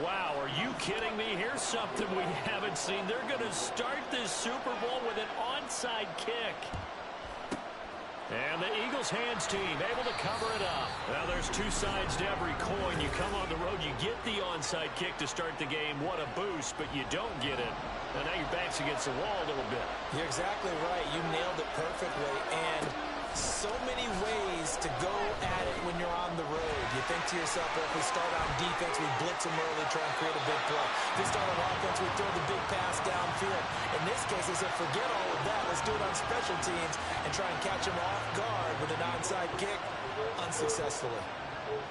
Wow, are you kidding me? Here's something we haven't seen. They're going to start this Super Bowl with an onside kick. And the Eagles hands team able to cover it up. Now there's two sides to every coin. You come on the road, you get the onside kick to start the game. What a boost, but you don't get it. And now your back's against the wall a little bit. You're exactly right. You nailed it perfectly. And so many ways to go at it when you're on the road. You think to yourself, well, if we start on defense, we blitz them early, try and create a big play. If we start on offense, we throw the big pass downfield. In this case, they said, forget all of that. Let's do it on special teams and try and catch them off guard with an onside kick unsuccessfully.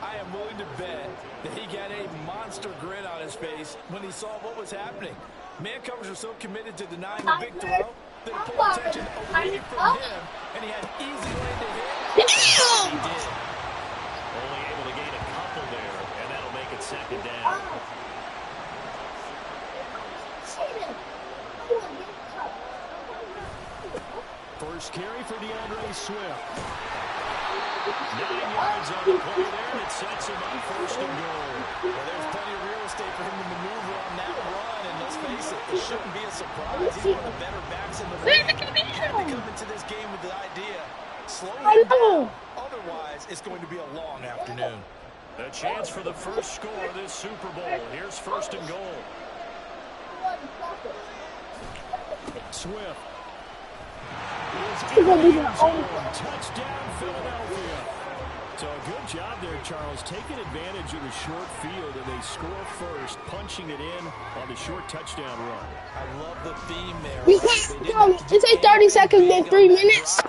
I am willing to bet that he got a monster grin on his face when he saw what was happening. Man covers are so committed to denying the big throw. They pull attention away from him, and he had easy lane to hit. He did. Only able to gain a couple there, and that'll make it second down. First carry for DeAndre Swift. 9 yards on the play there, and it sets him up first and goal. Well, there's plenty of real estate for him to maneuver on that run, and let's face it, it shouldn't be a surprise. He's one of the better backs in the league. He had to come into this game with the idea, slow him down. Otherwise, it's going to be a long afternoon. A chance for the first score of this Super Bowl. Here's first and goal. Swift. Touchdown, Philadelphia. So a good job there, Charles, taking advantage of the short field, and they score first, punching it in on the short touchdown run. I love the theme there. We can't go. It's a 30 seconds in 3 minutes.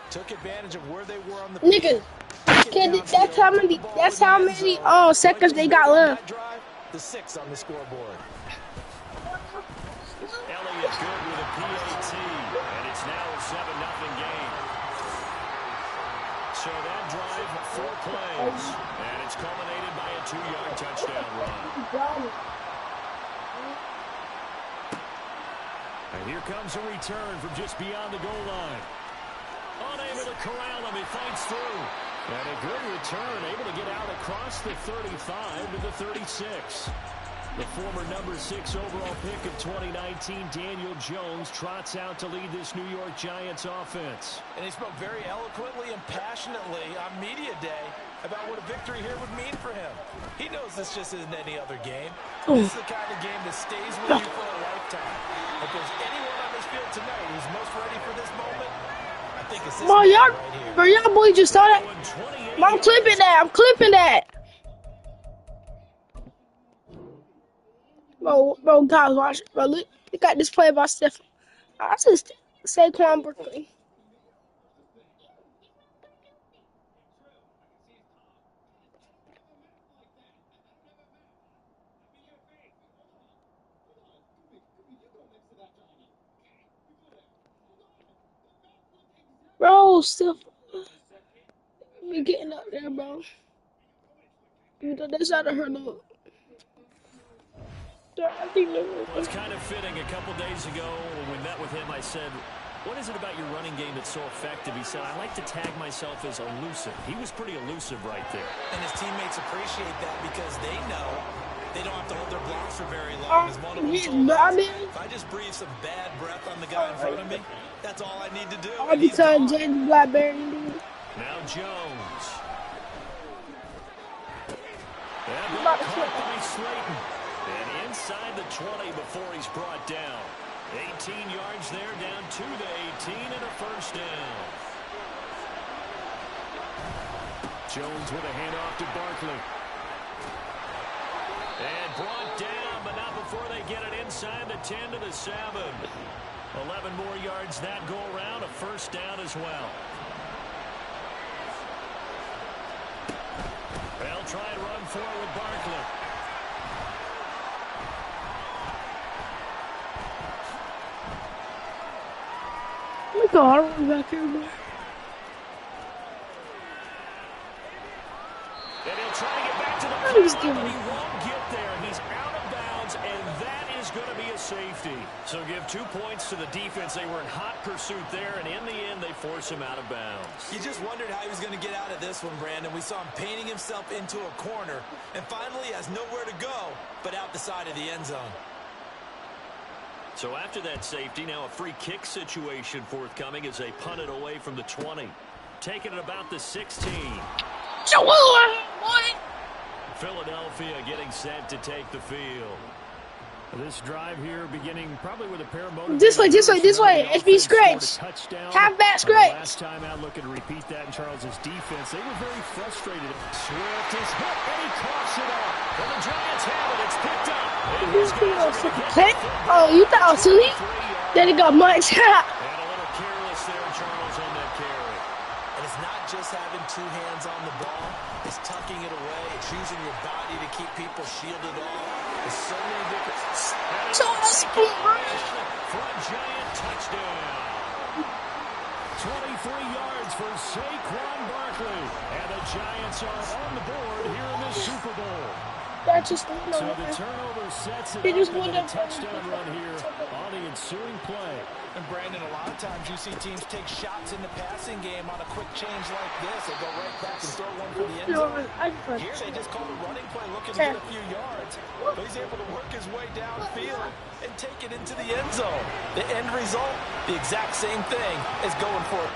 Took advantage of where they were on the Nigga, that's how many seconds they got left. The 6 on the scoreboard. Elliott good with a PAT, and it's now a 7-0 game. So that drive, 4 plays, and it's culminated by a 2-yard touchdown run. And here comes a return from just beyond the goal line. Unable to corral him, he fights through. And a good return, able to get out across the 35 to the 36. The former number 6 overall pick of 2019, Daniel Jones, trots out to lead this New York Giants offense. And he spoke very eloquently and passionately on media day about what a victory here would mean for him. He knows this just isn't any other game. This is the kind of game that stays with you for a lifetime. If there's anyone on this field tonight who's most ready for this moment, I think it's this man right here. Y'all boy just saw that. I'm clipping that. I'm clipping that. Bro, guys, watch it, bro. Look, they got this play by Steph. I just Saquon Barkley. Bro, Steph. Be getting up there, bro. You know, that's out of her look. Well, it's kind of fitting. A couple days ago when we met with him, I said, what is it about your running game that's so effective? He said, I like to tag myself as elusive. He was pretty elusive right there. And his teammates appreciate that because they know they don't have to hold their blocks for very long. As one of them told us, if I just breathe some bad breath on the guy in front of me, that's all I need to do. I'll be telling James Blackberry. Now Jones. And caught by Slayton. And inside the 20 before he's brought down. 18 yards there, down to the 18 and a first down. Jones with a handoff to Barkley. And brought down, but not before they get it inside the 10 to the 7. 11 more yards that go around, a first down as well. They'll try and run forward with Barkley. Look at Arnold back here, bro. And he'll try to get back to the field, but he won't get there. He's out of bounds, and that is going to be a safety. So give 2 points to the defense. They were in hot pursuit there, and in the end, they force him out of bounds. You just wondered how he was going to get out of this one, Brandon. We saw him painting himself into a corner, and finally has nowhere to go but out the side of the end zone. So after that safety, now a free kick situation forthcoming as they punt it away from the 20. Taking it about the 16. Philadelphia getting set to take the field. This drive here beginning probably with a pair of motivators. This way. SB Scratch. Halfback Scratch. Last time out looking to repeat that in Charles's defense. They were very frustrated. Swift is hit and he coughs it up. And the Giants have it. It's picked up. Oh, you thought I was silly? Then it got much. And a little careless there, Charles, on that carry. And it's not just having 2 hands on the ball. It's tucking it away. It's using your body to keep people shielded off. There's so many different... So speed. For a Giant touchdown. 23 yards for Saquon Barkley. And the Giants are on the board here in the Super Bowl. That's just So the turnover sets it They just up won with a that touchdown run here on the ensuing play. And Brandon, a lot of times you see teams take shots in the passing game on a quick change like this. They go right back and throw one for the end zone. Here they just called a running play looking to get a few yards. But he's able to work his way downfield and take it into the end zone. The end result, the exact same thing as going for it.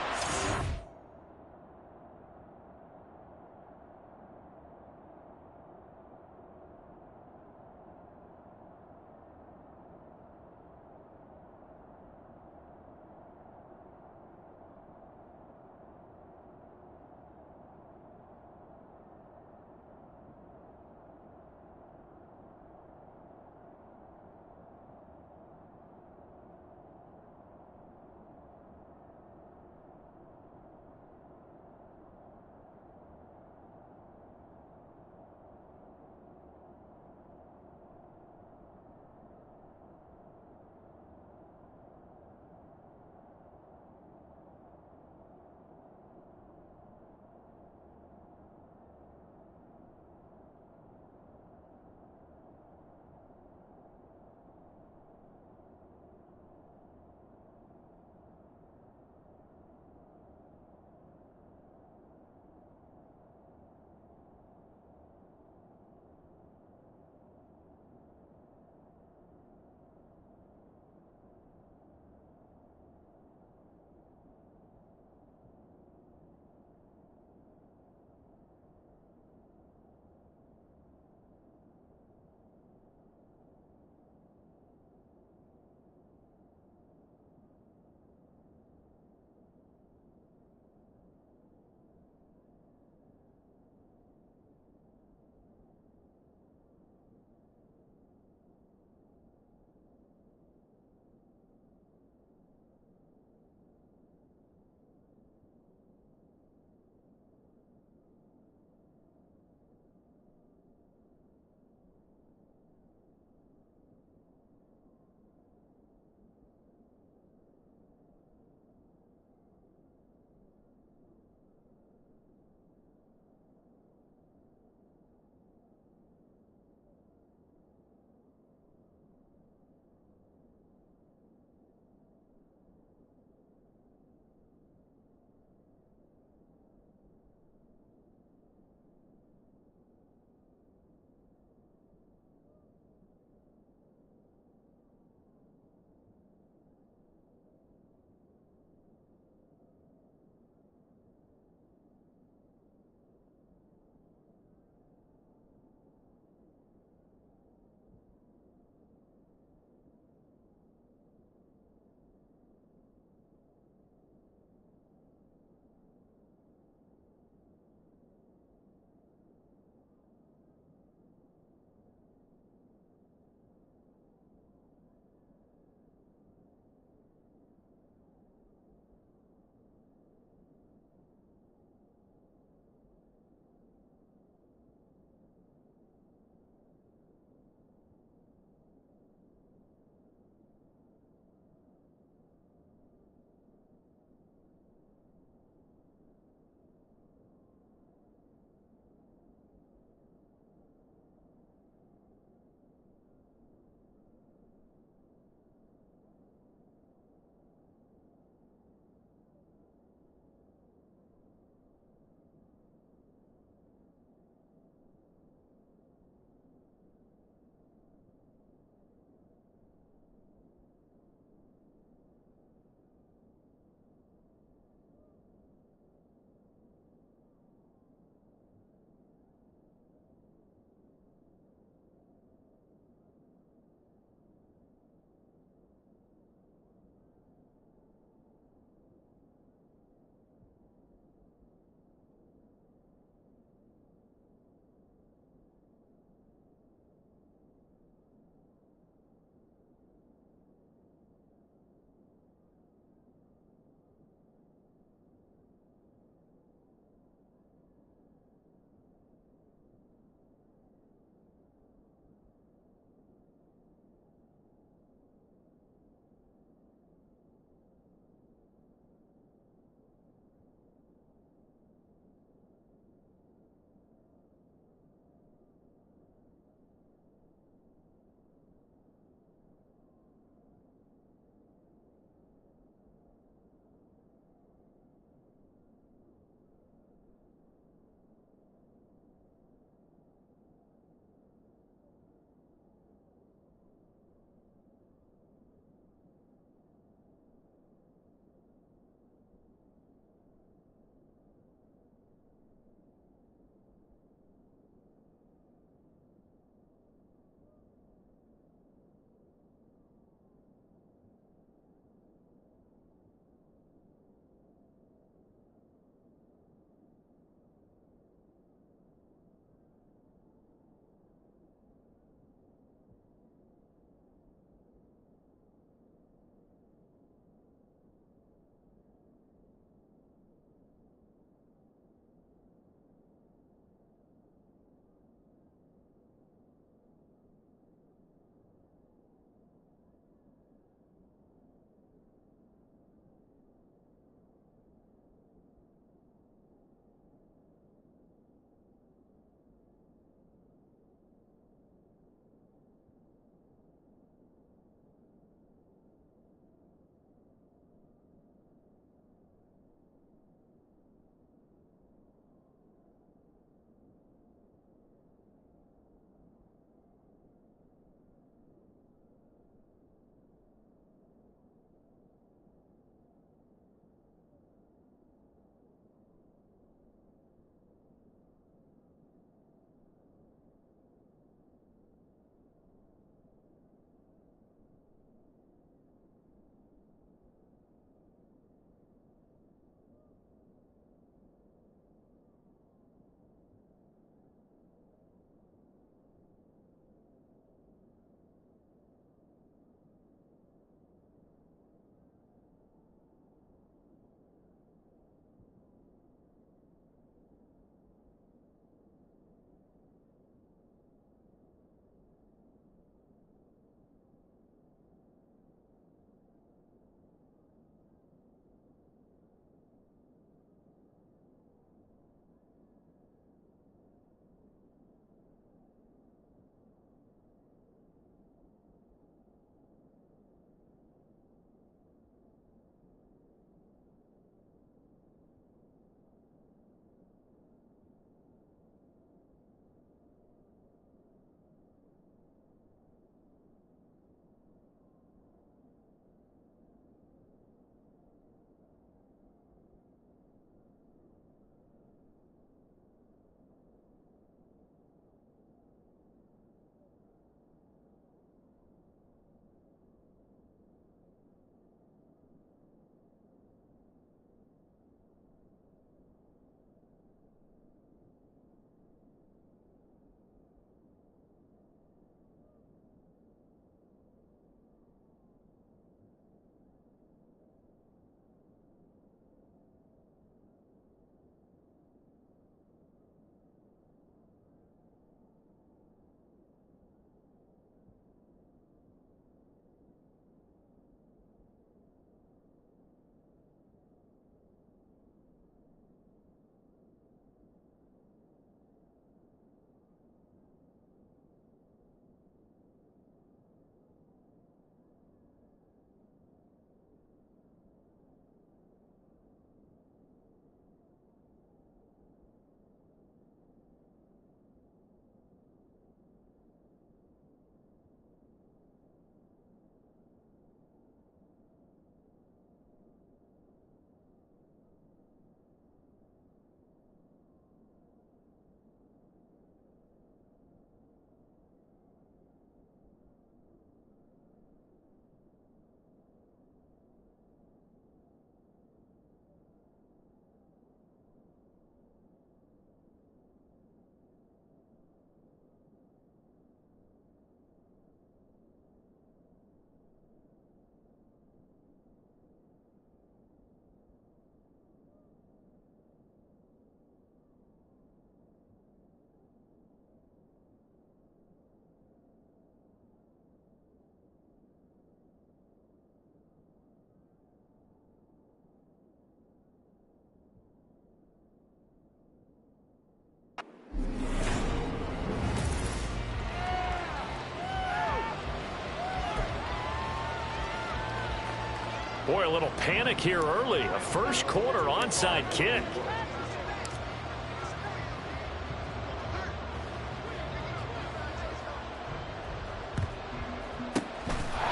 Boy, a little panic here early. A first quarter onside kick.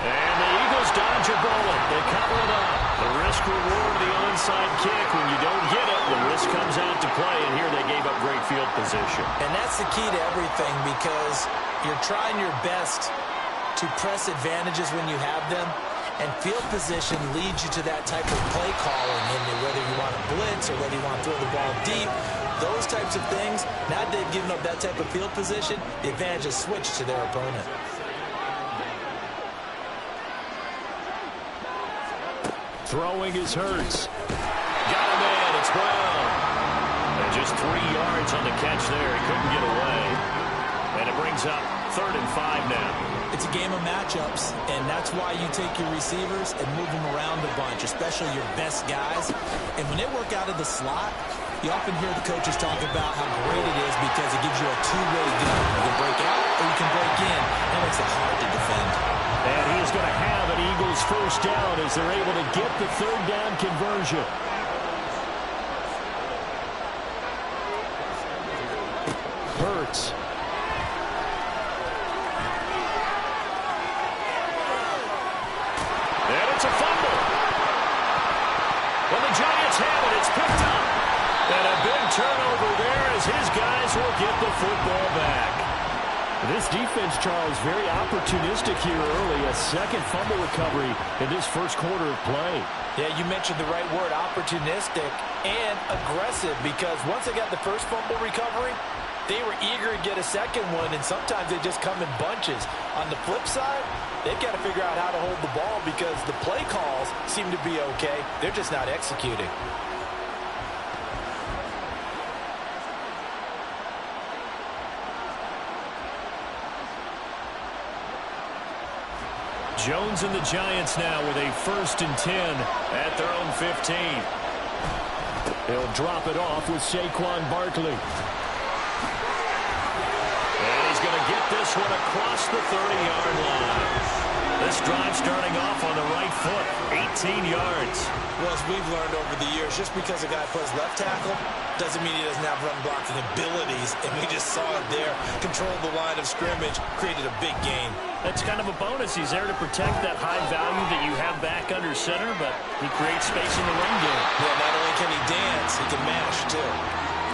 And the Eagles dodge a bullet. They cover it up. The risk reward of the onside kick. When you don't get it, the risk comes out to play. And here they gave up great field position. And that's the key to everything, because you're trying your best to press advantages when you have them. And field position leads you to that type of play calling, in whether you want to blitz or whether you want to throw the ball deep. Those types of things, now that they've given up that type of field position, the advantage is switched to their opponent. Throwing is Hurts. Got him in. It's Brown. And just 3 yards on the catch there. He couldn't get away. And it brings up 3rd and 5 now. It's a game of matchups, and that's why you take your receivers and move them around a bunch, especially your best guys. And when they work out of the slot, you often hear the coaches talk about how great it is because it gives you a two-way gun. You can break out or you can break in. That makes it hard to defend. And he is going to have an Eagles first down as they're able to get the 3rd down conversion. Hurts. And it's a fumble. Well, the Giants have it. It's picked up. And a big turnover there as his guys will get the football back. This defense, Charles, very opportunistic here early. A second fumble recovery in this first quarter of play. Yeah, you mentioned the right word, opportunistic and aggressive, because once they got the first fumble recovery, they were eager to get a second one, and sometimes they just come in bunches. On the flip side, they've got to figure out how to hold the ball because the play calls seem to be okay. They're just not executing. Jones and the Giants now with a 1st and 10 at their own 15. He'll drop it off with Saquon Barkley. And he's going to get this one across the 30-yard line. This drive starting off on the right foot, 18 yards. Well, as we've learned over the years, just because a guy plays left tackle doesn't mean he doesn't have run blocking abilities, and we just saw it there. Controlled the line of scrimmage, created a big gain. That's kind of a bonus. He's there to protect that high value that you have back under center, but he creates space in the run game. Yeah, not only can he dance, he can mash, too.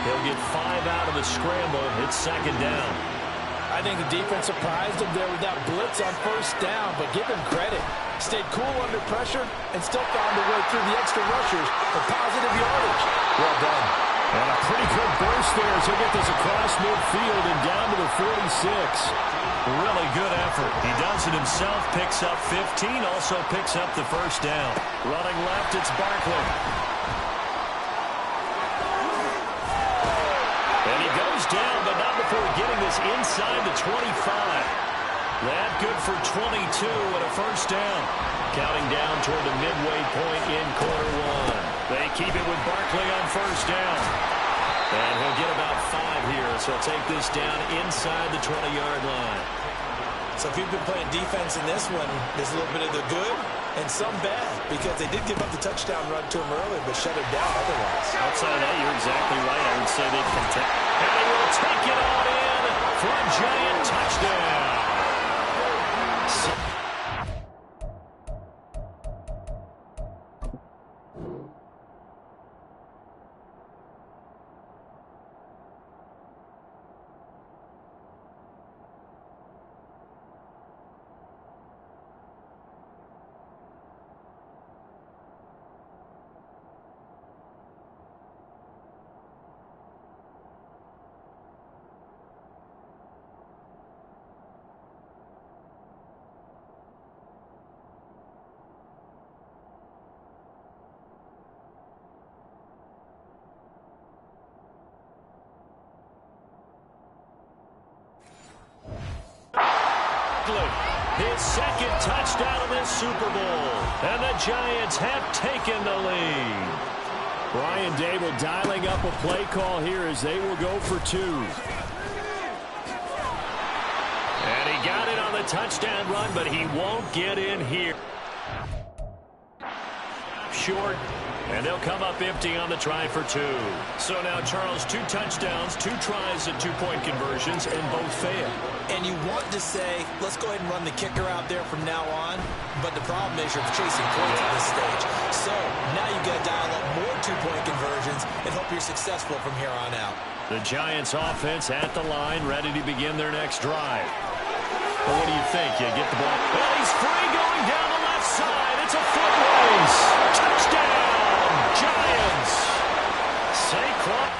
He'll get 5 out of the scramble. It's 2nd down. I think the defense surprised him there with that blitz on 1st down, but give him credit. Stayed cool under pressure and still found a way through the extra rushers for positive yardage. Well done. And a pretty good burst there as he'll get this across midfield and down to the 46. Really good effort. He does it himself, picks up 15, also picks up the 1st down. Running left, it's Barkley. And he goes down, but not before getting this inside the 25. That good for 22 and a 1st down. Counting down toward the midway point in quarter 1. They keep it with Barkley on 1st down. And he'll get about 5 here, so take this down inside the 20-yard line. So if you've been playing defense in this one, there's a little bit of the good and some bad, because they did give up the touchdown run to him earlier, but shut him down otherwise. Outside of that, you're exactly right. I would say they can and he will take it on in for a Giant touchdown. His 2nd touchdown of this Super Bowl. And the Giants have taken the lead. Brian Dable dialing up a play call here as they will go for 2. And he got it on the touchdown run, but he won't get in here. short. And they'll come up empty on the try for 2. So now, Charles, 2 touchdowns, 2 tries at 2-point conversions, and both fail. And you want to say, let's go ahead and run the kicker out there from now on. But the problem is you're chasing points at this stage. So now you've got to dial up more 2-point conversions and hope you're successful from here on out. The Giants offense at the line, ready to begin their next drive. Well, what do you think? You get the ball. Well, he's free going down the left side. It's a foot race. Touchdown, Giants. Saquon.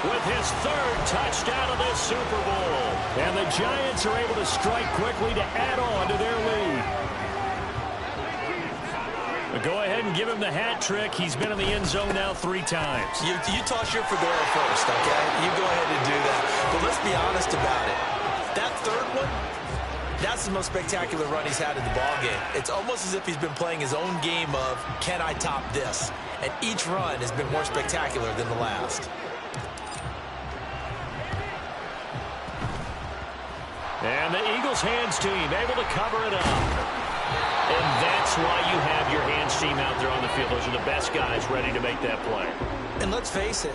With his 3rd touchdown of this Super Bowl. And the Giants are able to strike quickly to add on to their lead. But go ahead and give him the hat trick. He's been in the end zone now 3 times. You toss your fedora first, okay? You go ahead and do that. But let's be honest about it. That 3rd one, that's the most spectacular run he's had in the ballgame. It's almost as if he's been playing his own game of, can I top this? And each run has been more spectacular than the last. And the Eagles hands team able to cover it up. And that's why you have your hands team out there on the field. Those are the best guys ready to make that play. And let's face it,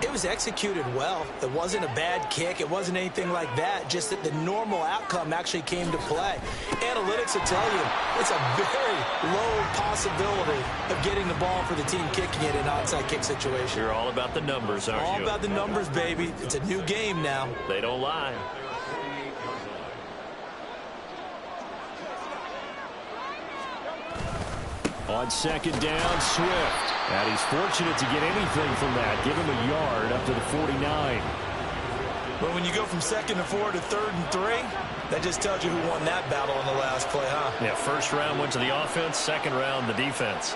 it was executed well. It wasn't a bad kick. It wasn't anything like that. Just that the normal outcome actually came to play. Analytics will tell you it's a very low possibility of getting the ball for the team kicking it in an onside kick situation. You're all about the numbers, aren't you? All about the numbers, baby. It's a new game now. They don't lie. On 2nd down, Swift. And he's fortunate to get anything from that. Give him a yard up to the 49. But when you go from 2nd and 4 to 3rd and 3, that just tells you who won that battle on the last play, huh? Yeah, 1st round went to the offense, 2nd round the defense.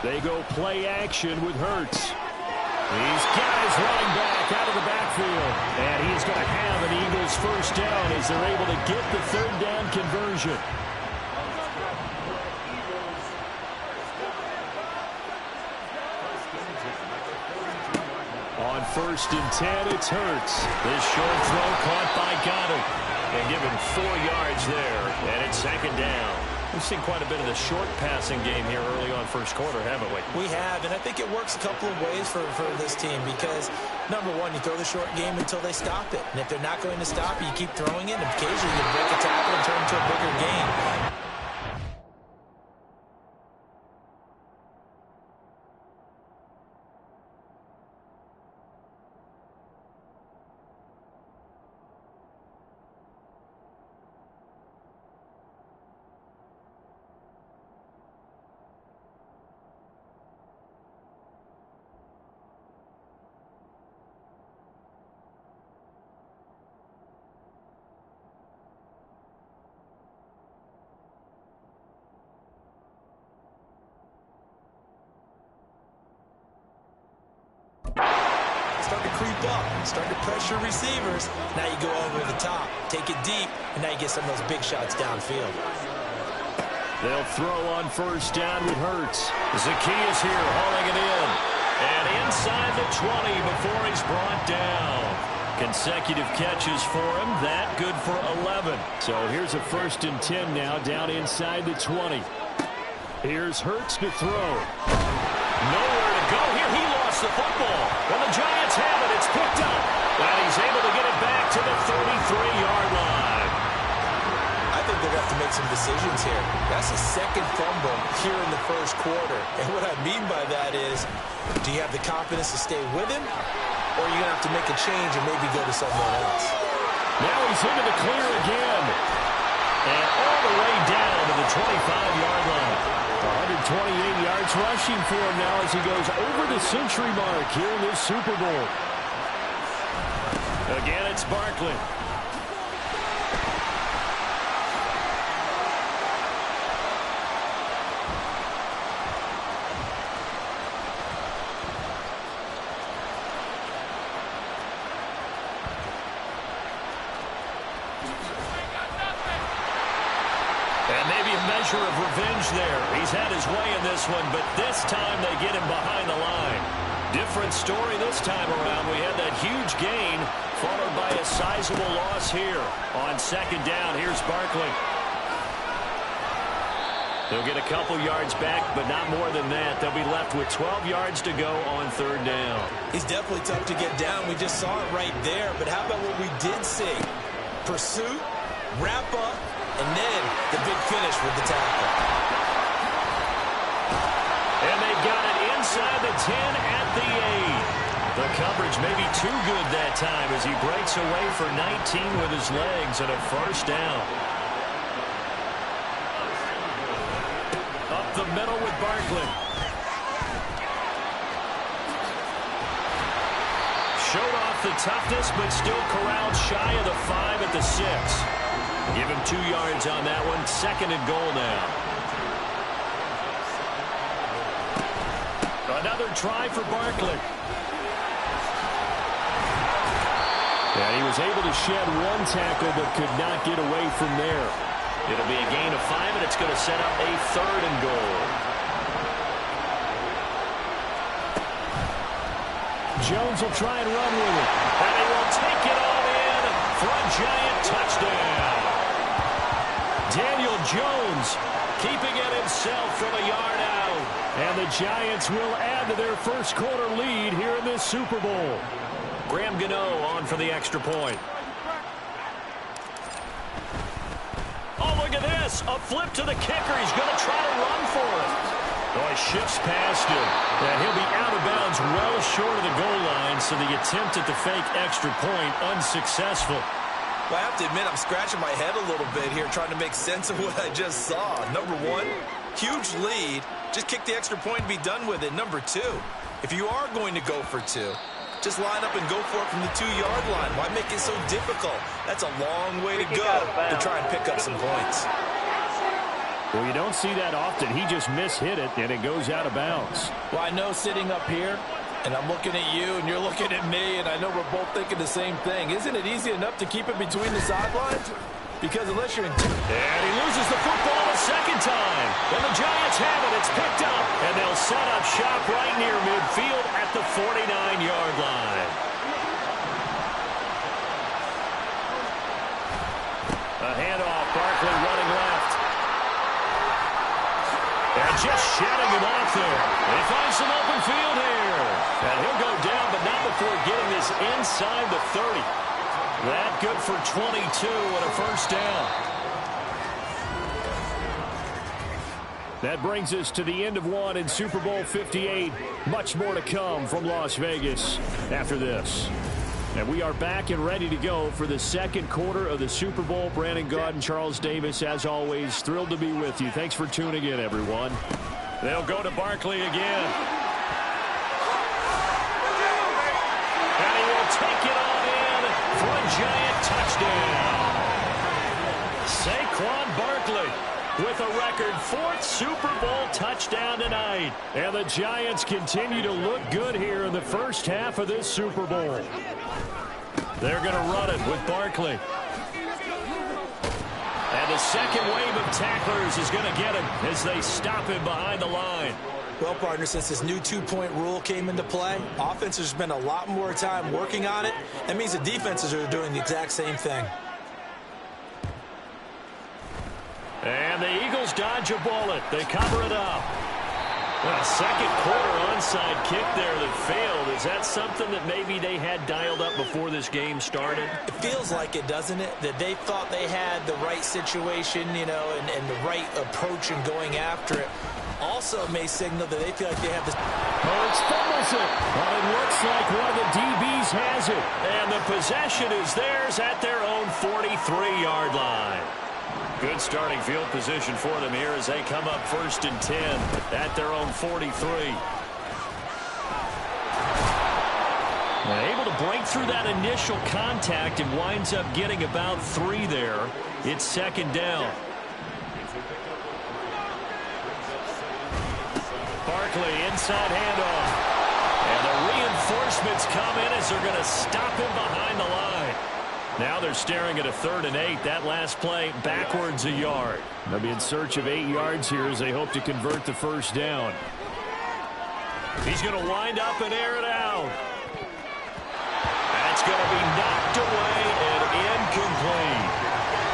They go play action with Hurts. He's got his running back out of the backfield. And he's going to have an Eagles 1st down as they're able to get the 3rd down conversion. On 1st and 10, it's Hurts. This short throw caught by Goddard. And given 4 yards there. And it's 2nd down. We've seen quite a bit of the short passing game here early on 1st quarter, haven't we? We have, and I think it works a couple of ways for this team because, number one, you throw the short game until they stop it. And if they're not going to stop it, you keep throwing it, and occasionally you break a tackle and turn it into a bigger game. Start to creep up, start to pressure receivers. Now you go over the top, take it deep, and now you get some of those big shots downfield. They'll throw on 1st down with Hurts. Zacchaeus here hauling it in. And inside the 20 before he's brought down. Consecutive catches for him. That good for 11. So here's a 1st and 10 now down inside the 20. Here's Hurts to throw. Nowhere to go here. He lost the football. When the Giants have it, it's picked up. And he's able to get it back to the 33-yard line. I think they're going to have to make some decisions here. That's a 2nd fumble here in the 1st quarter. And what I mean by that is, do you have the confidence to stay with him? Or are you going to have to make a change and maybe go to someone else? Now he's into the clear again. And all the way down to the 25-yard line. 128 yards rushing for him now as he goes over the century mark here in this Super Bowl. Again, it's Barkley. And maybe a measure of revenge there. He's had his way in this one, but this time they get him behind the line. Different story this time around. We had that huge gain followed by a sizable loss here. On second down, here's Barkley. They'll get a couple yards back, but not more than that. They'll be left with 12 yards to go on third down. He's definitely tough to get down. We just saw it right there. But how about what we did see? Pursuit, wrap up, and then the big finish with the tackle. And they've got it inside the 10 at the 8. The coverage may be too good that time as he breaks away for 19 with his legs and a first down. Up the middle with Barkley. Showed off the toughness, but still corralled shy of the 5 at the 6. Give him 2 yards on that one. Second and goal now. Another try for Barkley. And he was able to shed one tackle, but could not get away from there. It'll be a gain of 5, and it's going to set up a third and goal. Jones will try and run with it. And he will take it all in for a giant touchdown. Daniel Jones keeping it himself from a yard out. And the Giants will add to their first quarter lead here in this Super Bowl. Graham Gano on for the extra point. Oh, look at this. A flip to the kicker. He's going to try to run for it. Oh, he shifts past him. And he'll be out of bounds well short of the goal line, so the attempt at the fake extra point unsuccessful. Well, I have to admit, I'm scratching my head a little bit here trying to make sense of what I just saw. Number one, huge lead. Just kick the extra point and be done with it. Number two, if you are going to go for 2, just line up and go for it from the 2-yard line. Why make it so difficult? That's a long way to go to try and pick up some points. Well, you don't see that often. He just mishit it, and it goes out of bounds. Well, I know sitting up here, and I'm looking at you, and you're looking at me, and I know we're both thinking the same thing. Isn't it easy enough to keep it between the sidelines? Because unless you're in... And he loses the football a second time. And the Giants have it. It's picked up. And they'll set up shop right near midfield at the 49-yard line. A handoff. Barkley running left. And just shutting him off there. They find some open field here. And he'll go down, but not before getting this inside the 30. That good for 22 and a first down. That brings us to the end of one in Super Bowl 58. Much more to come from Las Vegas after this. And we are back and ready to go for the second quarter of the Super Bowl. Brandon Gaudin, Charles Davis, as always, thrilled to be with you. Thanks for tuning in, everyone. They'll go to Barkley again. And he will take it on in for a giant touchdown. Saquon Barkley with a record 4th Super Bowl touchdown tonight. And the Giants continue to look good here in the first half of this Super Bowl. They're going to run it with Barkley. And the second wave of tacklers is going to get him as they stop him behind the line. Well, partner, since this new 2-point rule came into play, offenses spend a lot more time working on it. That means the defenses are doing the exact same thing. And the Eagles dodge a bullet. They cover it up. A second quarter onside kick there that failed. Is that something that maybe they had dialed up before this game started? It feels like it, doesn't it? That they thought they had the right situation, you know, and the right approach in going after it. Also may signal that they feel like they have this. Hurts fumbles it. Well, it looks like one of the DBs has it. And the possession is theirs at their own 43-yard line. Good starting field position for them here as they come up 1st and 10 at their own 43. Able to break through that initial contact and winds up getting about 3 there. It's second down. Barkley, inside handoff. And the reinforcements come in as they're going to stop him behind the line. Now they're staring at a 3rd and 8. That last play backwards a yard. They'll be in search of 8 yards here as they hope to convert the first down. He's going to wind up and air it out. That's going to be knocked away and incomplete.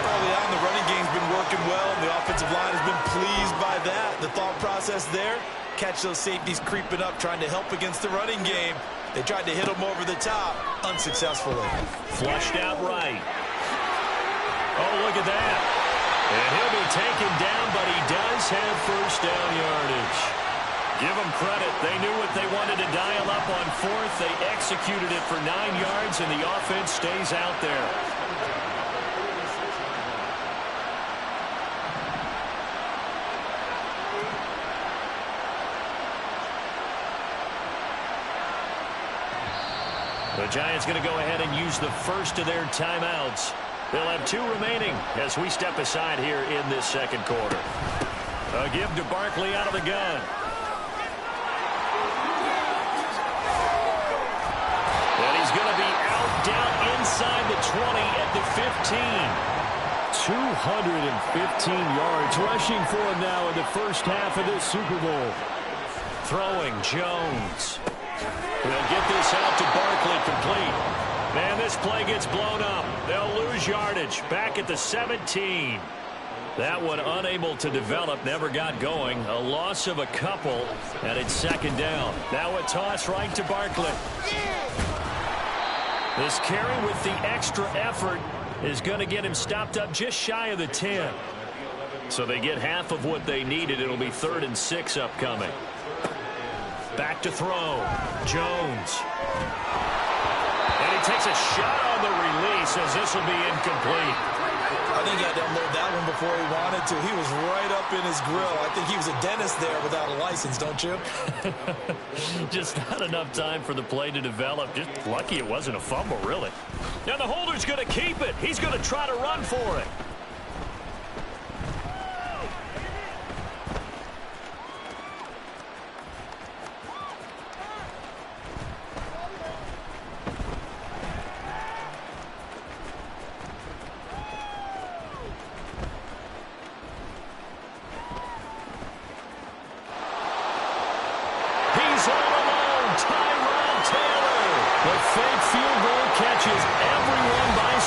Early on, the running game's been working well, and the offensive line has been pleased by that. The thought process there, catch those safeties creeping up, trying to help against the running game. They tried to hit him over the top, unsuccessfully. Flushed out right. Oh, look at that. And he'll be taken down, but he does have first down yardage. Give them credit. They knew what they wanted to dial up on 4th. They executed it for 9 yards, and the offense stays out there. The Giants going to go ahead and use the first of their timeouts. They'll have 2 remaining as we step aside here in this second quarter. A give to Barkley out of the gun. And he's going to be out down inside the 20 at the 15. 215 yards rushing for him now in the first half of this Super Bowl. Throwing Jones. He'll get this out to Barkley complete. Man, this play gets blown up. They'll lose yardage. Back at the 17. That one unable to develop, never got going. A loss of a couple, and it's second down. Now a toss right to Barkley. This carry with the extra effort is going to get him stopped up just shy of the 10. So they get half of what they needed. It'll be 3rd and 6 upcoming. Back to throw. Jones. And he takes a shot on the release as this will be incomplete. I think he had to unload that one before he wanted to. He was right up in his grill. I think he was a dentist there without a license, don't you? Just not enough time for the play to develop. Just lucky it wasn't a fumble, really. Now the holder's going to keep it. He's going to try to run for it.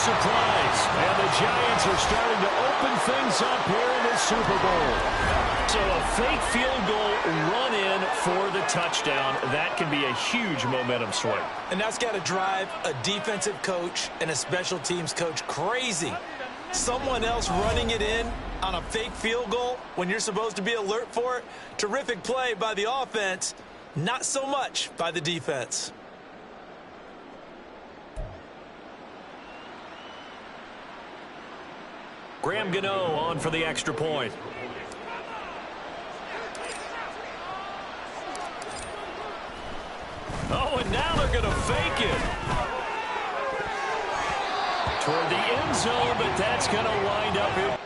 Surprise. And the Giants are starting to open things up here in the Super Bowl. So a fake field goal run in for the touchdown. That can be a huge momentum swing. And that's got to drive a defensive coach and a special teams coach crazy. Someone else running it in on a fake field goal when you're supposed to be alert for it. Terrific play by the offense. Not so much by the defense. Graham Gano on for the extra point. Oh, and now they're going to fake it. Toward the end zone, but that's going to wind up in.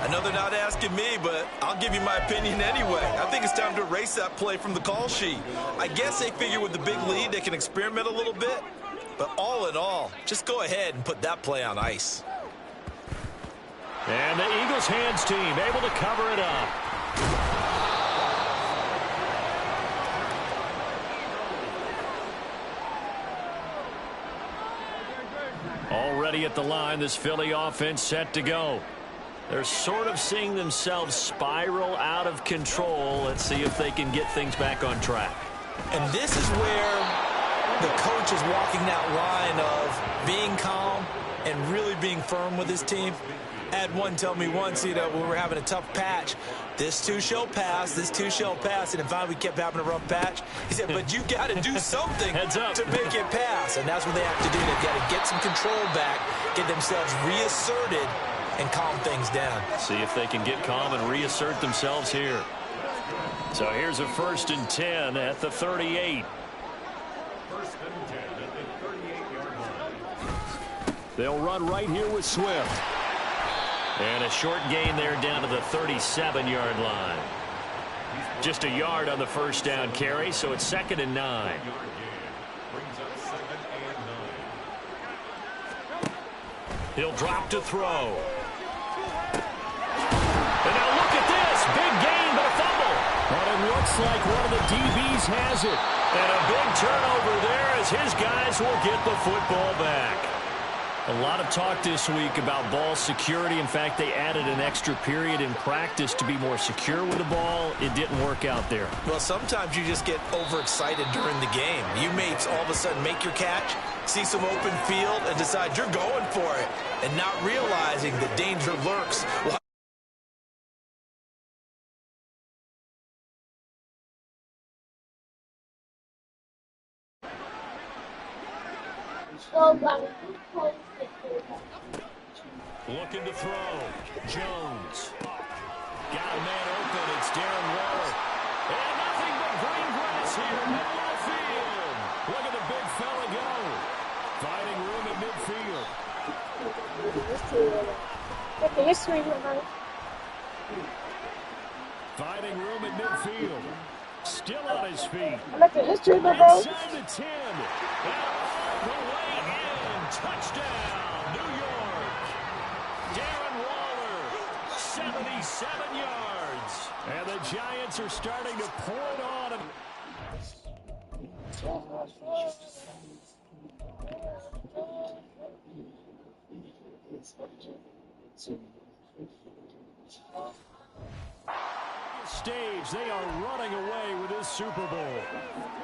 I know they're not asking me, but I'll give you my opinion anyway. I think it's time to erase that play from the call sheet. I guess they figure with the big lead they can experiment a little bit. But all in all, just go ahead and put that play on ice. And the Eagles hands team able to cover it up. Already at the line, this Philly offense set to go. They're sort of seeing themselves spiral out of control. Let's see if they can get things back on track. And this is where the coach is walking that line of being calm and really being firm with his team. I had one tell me once, when we were having a tough patch, this too shall pass, this too shall pass. And finally we kept having a rough patch. He said, but you got to do something to make it pass. And that's what they have to do. They've got to get some control back, get themselves reasserted, and calm things down. See if they can get calm and reassert themselves here. So here's a 1st and 10 at the 38. They'll run right here with Swift. And a short gain there down to the 37-yard line. Just a yard on the first down carry, so it's 2nd and 9. He'll drop to throw. And now look at this. Big gain, but a fumble. But it looks like one of the DBs has it. And a big turnover there as his guys will get the football back. A lot of talk this week about ball security. In fact, they added an extra period in practice to be more secure with the ball. It didn't work out there. Well, sometimes you just get overexcited during the game. You may all of a sudden make your catch, see some open field, and decide you're going for it, and not realizing the danger lurks. Looking to throw. Jones. Got a man open. It's Darren Waller. And nothing but green grass here in the middle of the field. Look at the big fella go. Finding room at midfield. Finding room at midfield. Still on his feet. Inside the 10. The way in. Touchdown, New York. Darren Waller, 77 yards. And the Giants are starting to pour it on him. Stage, they are running away with this Super Bowl.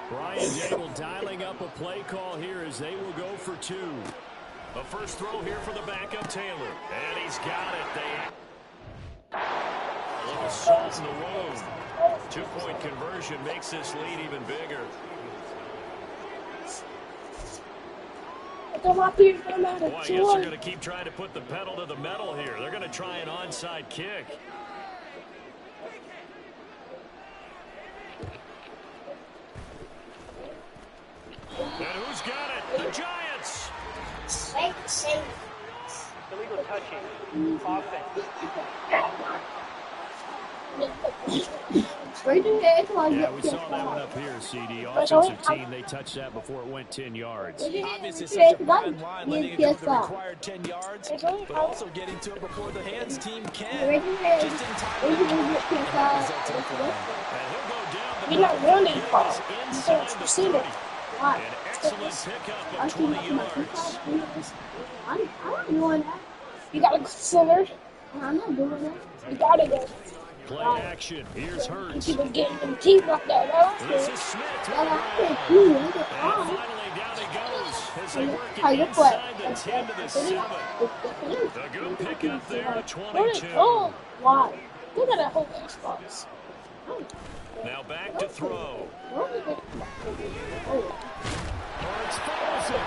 Brian Dable dialing up a play call here as they will go for 2. The first throw here for the backup Taylor. And he's got it. A little salt in the wound. 2-point conversion makes this lead even bigger. Boy, I guess they're going to keep trying to put the pedal to the metal here. They're going to try an onside kick. And who's got it? The Giants. Illegal touching. Offense. Yeah, we saw that one up here, CD. Offensive team, they touched that before it went 10 yards. Obviously, such a fine line, letting it go the required 10 yards, but also getting to it before the hands team can. Just in time to result in a flag. And he'll go down the You're not running far. inside the 30. Why? An excellent pickup of 20 yards. I'm not doing that. You gotta go center. I'm not doing that. You gotta go. Play action. Here's Hurts. People getting them teeth like that. This is Smith. And And finally down he goes as they work it inside the 10 to the 7. A good pickup there to 22. Oh, why? Look at that whole Xbox. Now back to throw. Hurts follows it.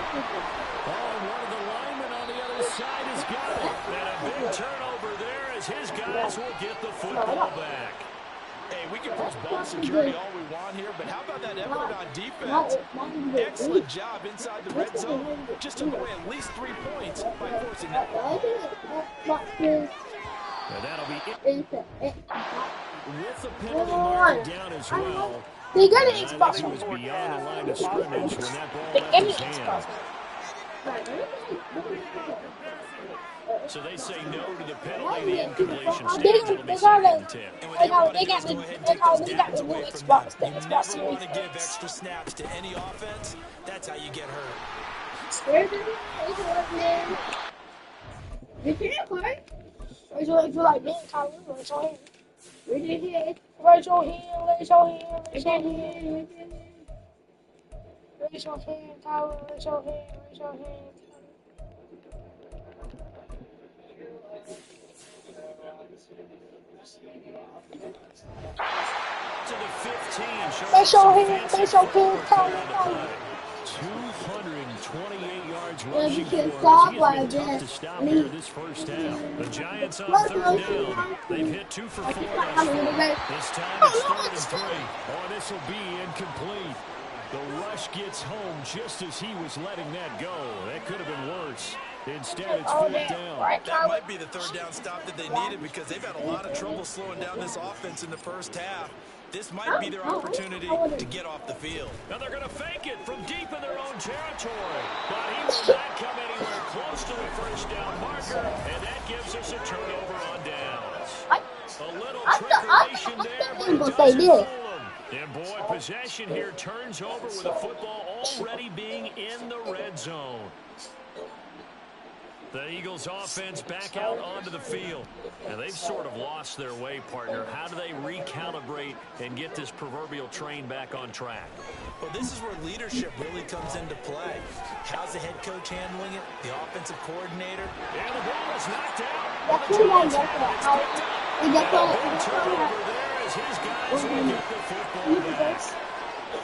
Oh, and one of the linemen on the other side has got it. And a big turnover there as his guys will get the football back. Hey, we can push ball security all we want here, but how about that effort on defense? Excellent job inside the red zone. Just took away at least 3 points by forcing that ball. And that'll be it. With the penalty Come mark on. down as well. They got And an I think Xbox he was One. beyond the line of scrimmage when that ball They left got his an hand. Xbox So they say no to the penalty. The incompletion stands. It'll be They second got and 10. And what they want to do is go ahead and take those downs the new away from them. Xbox. The You Xbox never want Series to give X. extra snaps to any offense. That's how you get hurt. Scared of it, man. You can't play. Raise your leg like me, Colin. Raise your hand. Raise your hand. Raise your hand. Raise your hand. Raise your hand. Raise your hand, Colin. Raise your hand. Raise your hand. To the 15. Raise your hand. Raise your hand, Colin. 228 yards Yeah, rushing you for can't us. stop He has like been tough that. to stop here this first half. The Giants on third down. They've hit 2 for 4 thus far. This time it's third and 3. Oh, this will be incomplete. The rush gets home just as he was letting that go. That could have been worse. Instead, it's fourth down. That might be the third down stop that they needed because they've had a lot of trouble slowing down this offense in the first half. This might be their opportunity to get off the field. Now they're going to fake it from deep in their own territory. But he will not come anywhere close to the first down marker, and that gives us a turnover on downs. A little trickeration there, but it doesn't fool them. And boy, possession here turns over with the football already being in the red zone. The Eagles offense back out onto the field. And they've sort of lost their way, partner. How do they recalibrate and get this proverbial train back on track? Well, this is where leadership really comes into play. How's the head coach handling it? The offensive coordinator? And the ball is knocked out. That's The what I Giants got. have it. It's picked up. And a big turnover there as his guys will get the football back.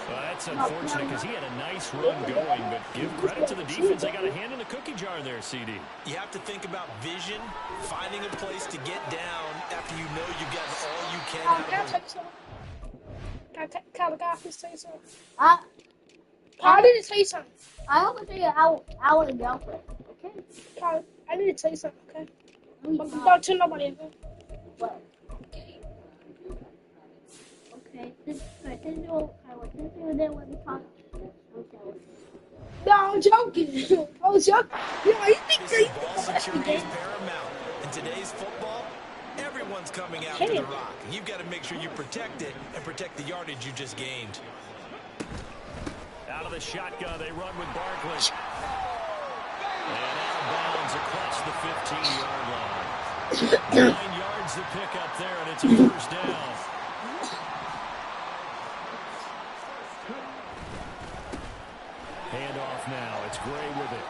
Well, that's unfortunate because he had a nice run going, but give credit to the defense. They got a hand in the cookie jar there, CD. You have to think about vision, finding a place to get down after you know you've gotten all you can out Can I of tell you something? Can I please tell you something? I need to tell you something. I hope I tell you I want to go. Okay? Kyle, I need to tell you something, okay? But don't tell nobody, okay? What? Okay, since you didn't want to talk. No, I'm joking. I was joking. You know, you think Listen, ball security is paramount. In today's football, everyone's coming after the rock. You've got to make sure you protect it and protect the yardage you just gained. Out of the shotgun, they run with Barkley. And out of bounds across the 15-yard line. 9 yards to pick up there, and it's a first down. Handoff now. It's Gray with it.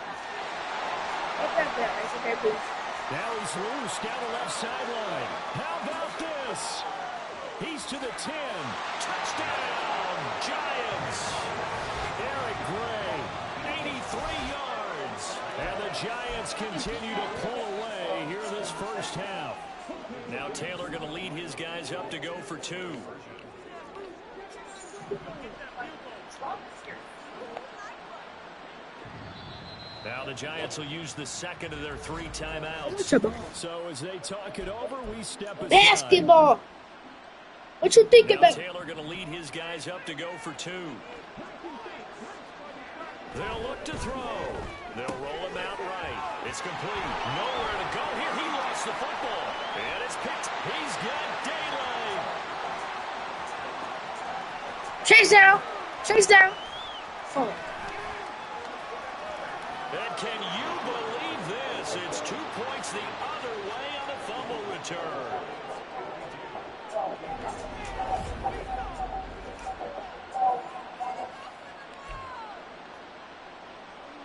Now he's loose down the left sideline. How about this? He's to the 10. Touchdown, Giants. Eric Gray, 83 yards. And the Giants continue to pull away here in this first half. Now Taylor going to lead his guys up to go for 2. Now the Giants will use the second of their 3 timeouts. So as they talk it over, we step aside. Basketball. What you think about? Taylor going to lead his guys up to go for 2. They'll look to throw. They'll roll him out right. It's complete. Nowhere to go here. He lost the football. And it's picked. He's got daylight. Chase down. Chase down. Forward. And can you believe this? It's 2 points the other way on the fumble return.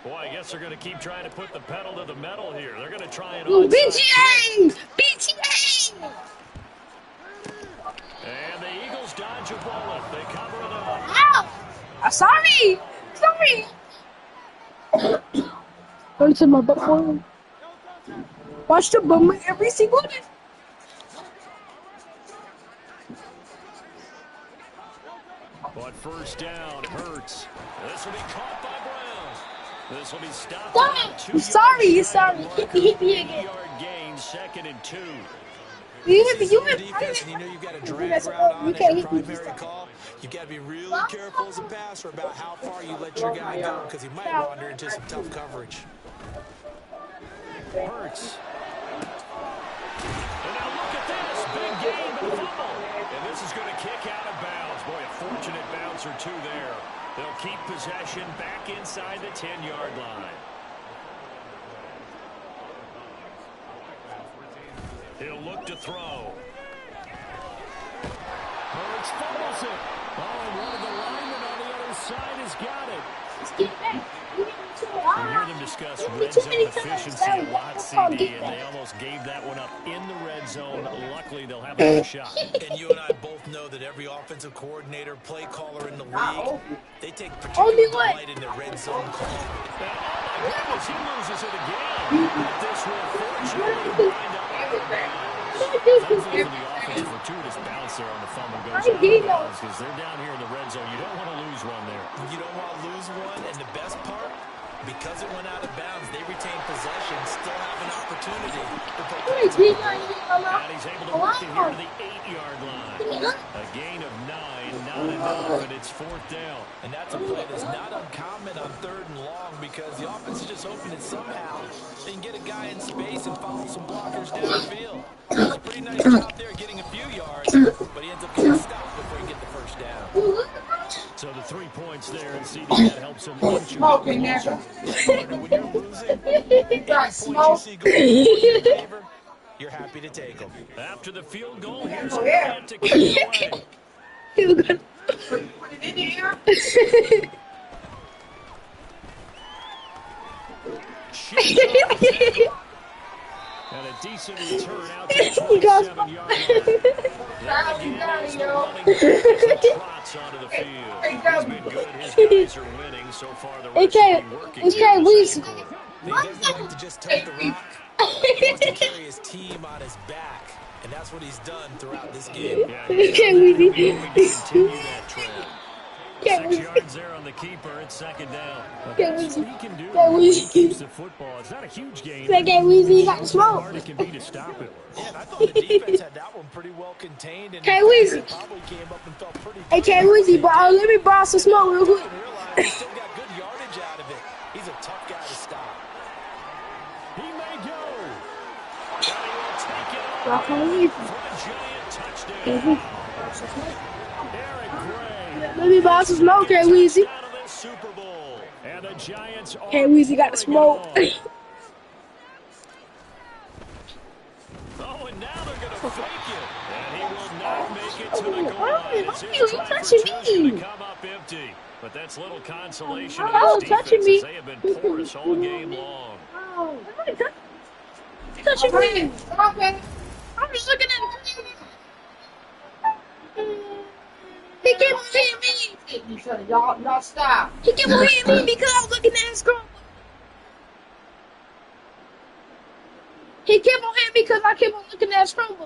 Boy, I guess they're going to keep trying to put the pedal to the metal here. They're going to try and BTA! BTA! And the Eagles dodge a bullet. They cover it up. Ow! Sorry! Sorry! Don't say my butt for him. Watch the bummer every single day. But first down hurts. This will be caught by Brown. This will be stopped. I'm sorry. Hit me again. 2-yard gain, 2nd and 2. defense, and you know you've got a drag route on as your primary call. You've got to be really careful as a passer about how far you let your guy go because he might wander into some tough coverage. Hurts. And now look at this. Big game and fumble. And this is going to kick out of bounds. Boy, a fortunate bounce or two there. They'll keep possession back inside the 10-yard line. He'll look to throw. Hurts fumbles it. Oh, and one of the linemen on the other side has got it. Let's get it back. We hear them discuss red zone efficiency a lot, CD, and they almost gave that one up in the red zone. Luckily, they'll have another shot. And you and I both know that every offensive coordinator, play caller in the league, they take particular delight in their red zone call. And, oh, my goodness, he loses it again. But this will fortunately wind up out of bounds. Thankfully for the offense, fortuitous bounce there on the fumble goes out of bounds because they're down here in the red zone. You don't want to lose one there. You don't want to lose one, and the best part, because it went out of bounds, they retain possession, still have an opportunity to put points on the board. And he's able to work it here to the 8-yard line. A gain of 9, not enough, and it's 4th down. And that's a play that's not uncommon on 3rd and long because the offense is just hoping that somehow they can get a guy in space and follow some blockers downfield. He does a pretty nice job there getting a few yards, but he ends up getting stopped before he gets the first down. So the 3 points there, and CD, that helps him inch When you're losing, any points you see going in your favor, you're happy to take them. After the field goal, here's a man to kick it away. Put it in the air. And a decent return out to the 27-yard line. Again, as the running trots onto the field. He's been good. His guys are winning. So far, the rest have been working. He doesn't like to just tote the rock. He wants to carry his team on his back. And that's what he's done throughout this game. Yeah, he's continue that trend. 6 yards there on the keeper. It's 2nd down. That's what he can do when he keeps the football. It's not a huge game. Weezy got smoke. Hard it can be to stop it. Yeah, and I thought the defense had that one pretty well contained. And Weezy. probably came up and felt pretty Hey, Weezy, bro, let me borrow some smoke real quick. He still got good yardage out of it. He's a tough guy to stop. He may go. And he will take it Rock off on Weezy. for a giant touchdown. Eric Gray. Let me borrow some smoke, Weezy. Out of this Super Bowl. And the Giants are Weezy got the smoke. Oh, and now they're going to fake it. And he will not make it to the goal line. Why are you touching me? Come up empty. But that's little consolation Oh, in this touching defense me. as they have been porous all game long. Oh, touching me. I'm just looking at him. He kept on hitting me. You said y'all stop. He kept on hitting me because I was looking at his scrum. He kept on hitting me because I kept on looking at his scrum.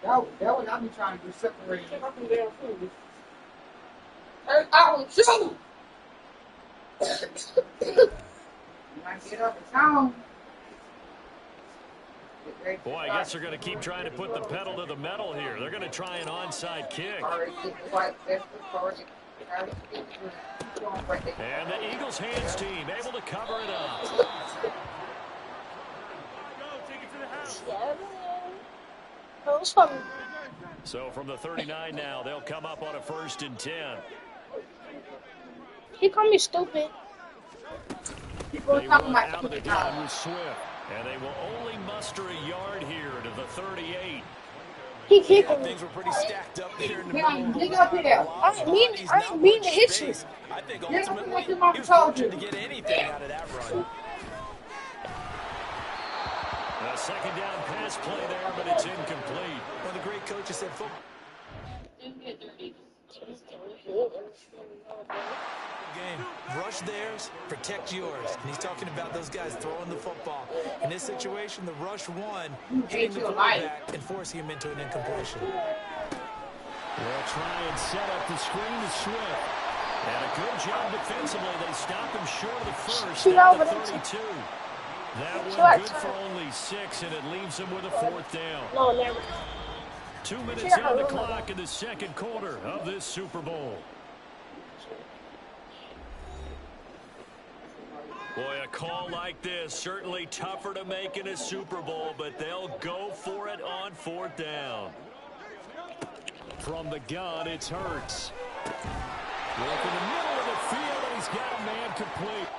That what I be trying to do, separate. I will shoot. You might get up and down. Boy, I guess they're going to keep trying to put the pedal to the metal here. They're going to try an onside kick. And the Eagles hands team able to cover it up. So from the 39 now, they'll come up on a 1st and 10. He called me stupid. They run out of the gun with Swift. And they will only muster a yard here to the 38. He kicked me. Things were pretty stacked up there in the middle. Dig up here. I didn't mean to hit you. I think ultimately he was fortunate to get anything out of that run. A 2nd down pass play there, but it's incomplete. One of the great coaches said football. Game. Rush theirs, protect yours. And he's talking about those guys throwing the football. In this situation, the rush one, hitting the quarterback and forcing him into an incompletion. They'll try and set up the screen to Swift. And a good job defensively. They stop him short of the first at the 32. That She one like good for only 6, and it leaves them with a 4th down. No, never. 2 minutes on the clock in the second quarter of this Super Bowl. Boy, a call like this, certainly tougher to make in a Super Bowl, but they'll go for it on 4th down. From the gun, it's Hurts. Look in the middle of the field, and he's got a man complete.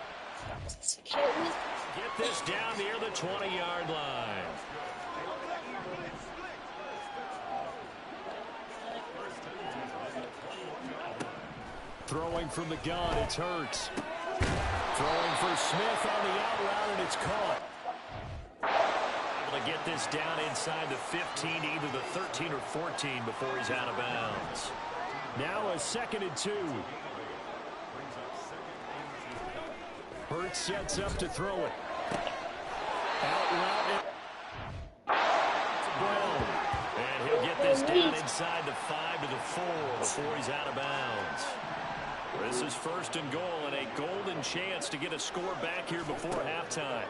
Get this down near the 20-yard line. Throwing from the gun, it's Hurts. Throwing for Smith on the out route, and it's caught. Able to get this down inside the 15, either the 13 or 14 before he's out of bounds. Now a 2nd and 2. Hurts sets up to throw it. Out route. Brown. And he'll get this down inside the 5 to the 4 before he's out of bounds. This is 1st and goal, and a golden chance to get a score back here before halftime.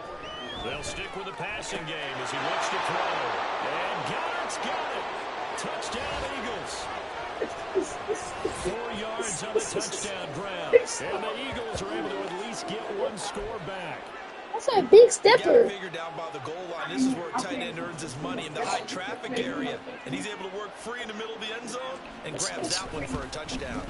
They'll stick with the passing game as he looks to throw. And Goddard's got it. Touchdown, Eagles. 4 yards on the touchdown ground. And the Eagles are able to at least get one score back. That's a big stepper. Figured down by the goal line. This is where a tight end earns his money in the high traffic area. And he's able to work free in the middle of the end zone and grabs that one for a touchdown.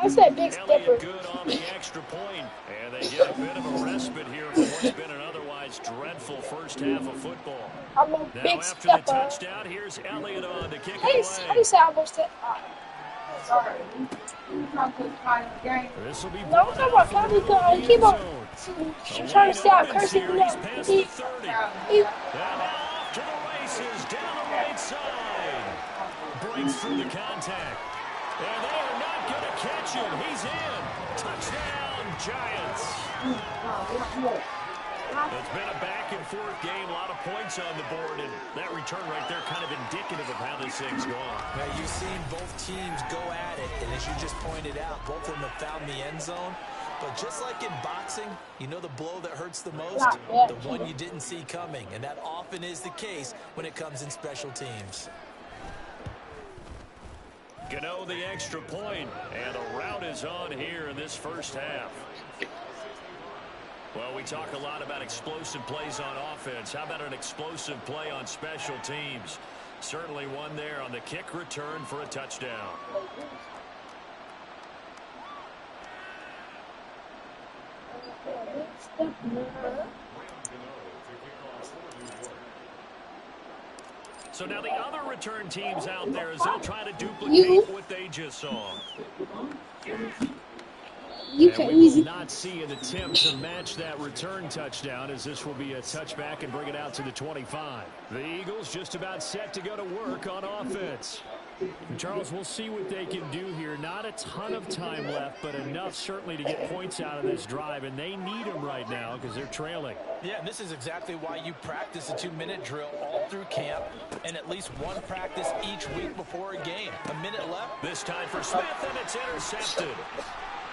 That's a big stepper. Elliott good on the extra point. And they get a bit of a respite here for what's been an otherwise dreadful first half of football. I'm a Now big after stepper. the touchdown, here's Elliott on to kick it How do away. you say almost that? Sorry. He's not the kind of game. This will be No, I'm talking about Tommy Gunn. He keep on trying to stay out cursing. He's past the 30. And now off to the races, down the right side. Breaks through the contact. And they are not going to catch him. He's in. Touchdown, Giants. It's been a back-and-forth game, a lot of points on the board, and that return right there kind of indicative of how this thing's going. Now, you've seen both teams go at it, and as you just pointed out, both of them have found the end zone. But just like in boxing, you know the blow that hurts the most? The one you didn't see coming, and that often is the case when it comes in special teams. Gano the extra point, and a rout is on here in this first half. Well, we talk a lot about explosive plays on offense. How about an explosive play on special teams? Certainly one there on the kick return for a touchdown. So now the other return teams out there as they'll try to duplicate what they just saw. You and can we will not see an attempt to match that return touchdown, as this will be a touchback and bring it out to the 25. The Eagles just about set to go to work on offense. And Charles, we'll see what they can do here. Not a ton of time left, but enough certainly to get points out of this drive, and they need them right now because they're trailing. Yeah, and this is exactly why you practice a 2-minute drill all through camp and at least one practice each week before a game. A minute left. This time for Smith, and it's intercepted.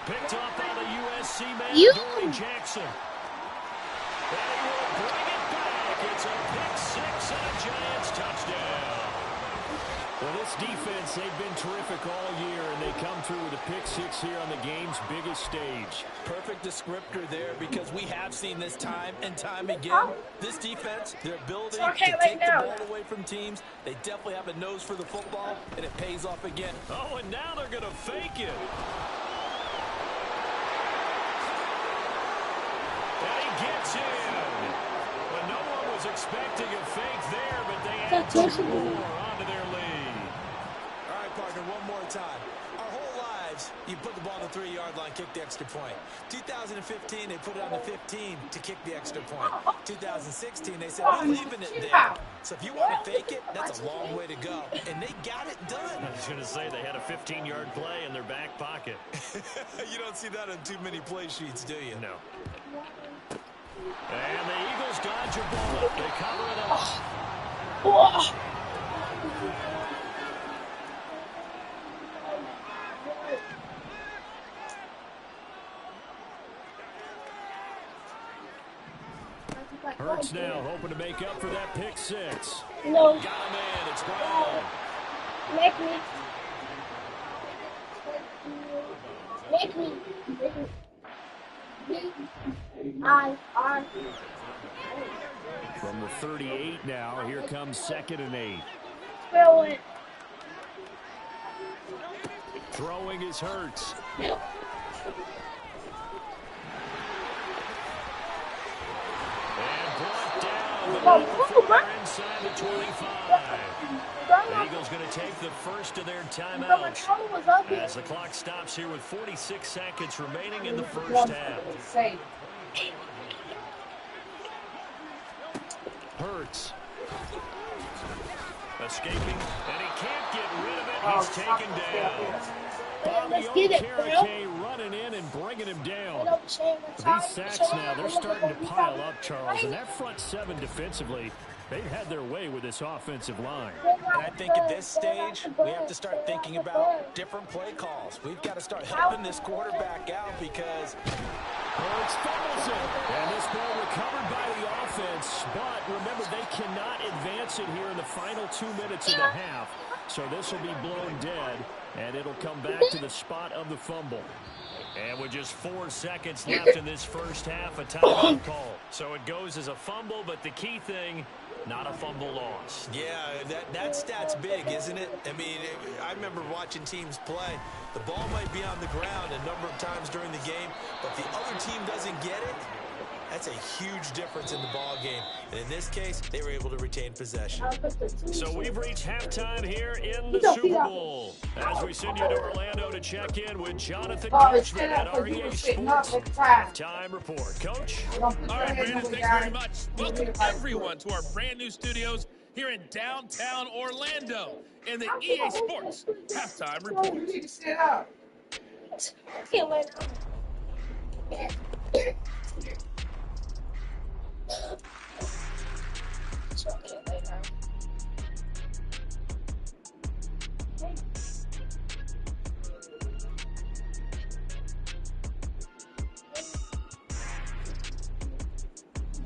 Picked off by the USC man, Dory Jackson. And he will bring it back. It's a pick six and a Giants touchdown. Well, this defense, they've been terrific all year, and they come through with a pick six here on the game's biggest stage. Perfect descriptor there, because we have seen this time and time again. This defense, their ability to take the ball away from teams, they definitely have a nose for the football, and it pays off again. Oh, and now they're going to fake it. Gets in. But no one was expecting a fake there, but they add 2 more onto their lead. All right, partner, one more time. Our whole lives, you put the ball on the 3-yard line, kick the extra point. 2015, they put it on the 15 to kick the extra point. 2016, they said, we're leaving it there. So if you want to fake it, that's a long way to go. And they got it done. I was going to say they had a 15-yard play in their back pocket. You don't see that on too many play sheets, do you? No. And the Eagles dodge a bullet. They cover it up. Hurts now hoping to make up for that pick six. No. Got him in. It's Brown. Make me. From the 38 now, here comes 2nd and 8. Throw it. Throwing is Hurts. And brought down inside the 25. The Eagles going to take the first of their timeouts as the clock stops here with 46 seconds remaining in the first half. Hurts. Escaping, and he can't get rid of it. He's taken down. Let's get it, bro. Running in and bringing him down. These sacks now, they're starting to pile up, Charles. And that front seven defensively, they've had their way with this offensive line. And I think at this stage, we have to start thinking about different play calls. We've got to start helping this quarterback out because Hurts fumbles it. And this ball recovered by the offense. But remember, they cannot advance it here in the final 2 minutes of the half. So this will be blown dead, and it'll come back to the spot of the fumble. And with just 4 seconds left in this first half, a timeout call. So it goes as a fumble, but the key thing, not a fumble loss. Yeah, that stat's big, isn't it? I mean, I remember watching teams play. The ball might be on the ground a number of times during the game, but the other team doesn't get it. That's a huge difference in the ball game. And in this case, they were able to retain possession. So we've reached halftime here in the Super Bowl. As we send you to Orlando to check in with Jonathan Coachman at REA Sports. Halftime report. Coach? All right, Brandon, thanks very much. Welcome everyone to our brand new studios here in downtown Orlando in the EA Sports Halftime Report. You need to sit up. Can't wait.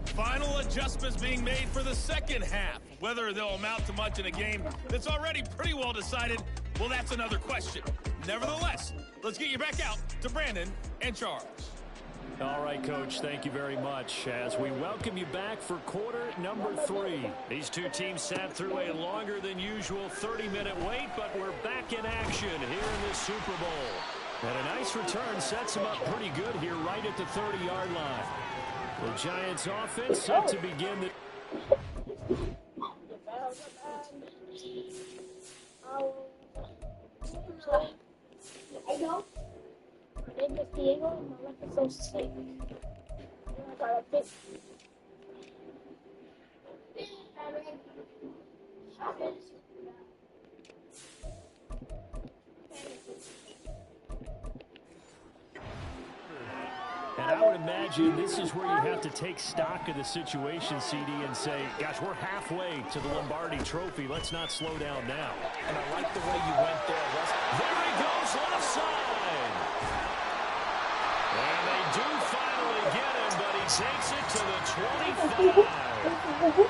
Final adjustments being made for the second half. Whether they'll amount to much in a game that's already pretty well decided, well, that's another question. Nevertheless, let's get you back out to Brandon and Charles. All right, Coach, thank you very much as we welcome you back for quarter number 3. These two teams sat through a longer than usual 30-minute wait, but we're back in action here in the Super Bowl. And a nice return sets them up pretty good here right at the 30-yard line. The Giants offense set to begin the... I know. My name is Diego and my life is so sick. I got a bit. And I would imagine this is where you have to take stock of the situation, CD, and say, gosh, we're halfway to the Lombardi Trophy. Let's not slow down now. And I like the way you went there, Wes. There he goes, left side. And they do finally get him, but he takes it to the 25.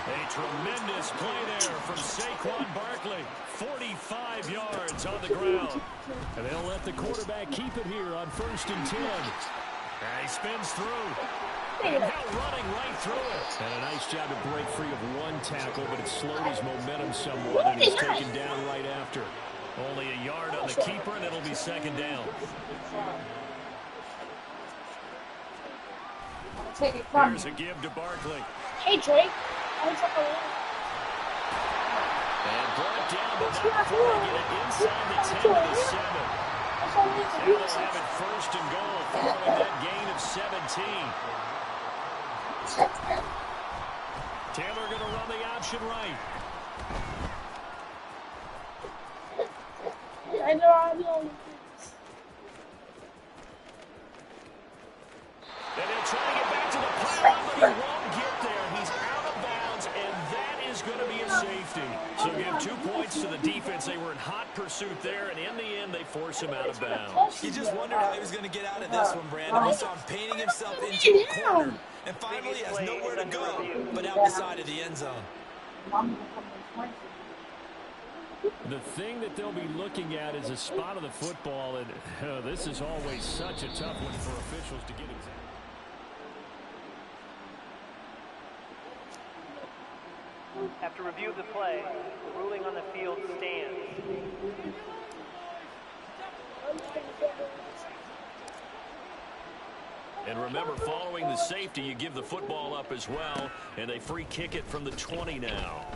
A tremendous play there from Saquon Barkley. 45 yards on the ground. And they'll let the quarterback keep it here on 1st and 10. And he spins through. And now running right through it. And a nice job to break free of one tackle, but it slowed his momentum somewhat, and he's taken down right after. Only a yard on the keeper, and it'll be 2nd down. Here's a give to Barkley. Hey, Drake. And brought down, but not before they get it inside the 10 to the 7. Now they'll have it 1st and goal following that gain of 17. Taylor going to run the option right. I know. And they'll try to get back to the pylon, but he won't get there. He's out of bounds, and that is going to be a safety. So give 2 points to the defense. They were in hot pursuit there, and in the end, they force him out of bounds. You just wondered how he was going to get out of this one, Brandon. We saw him painting himself into a corner, and finally has nowhere to go but out the side of the end zone. The thing that they'll be looking at is a spot of the football, and this is always such a tough one for officials to get exact. After review of the play, the ruling on the field stands. And remember, following the safety, you give the football up as well, and they free kick it from the 20 now.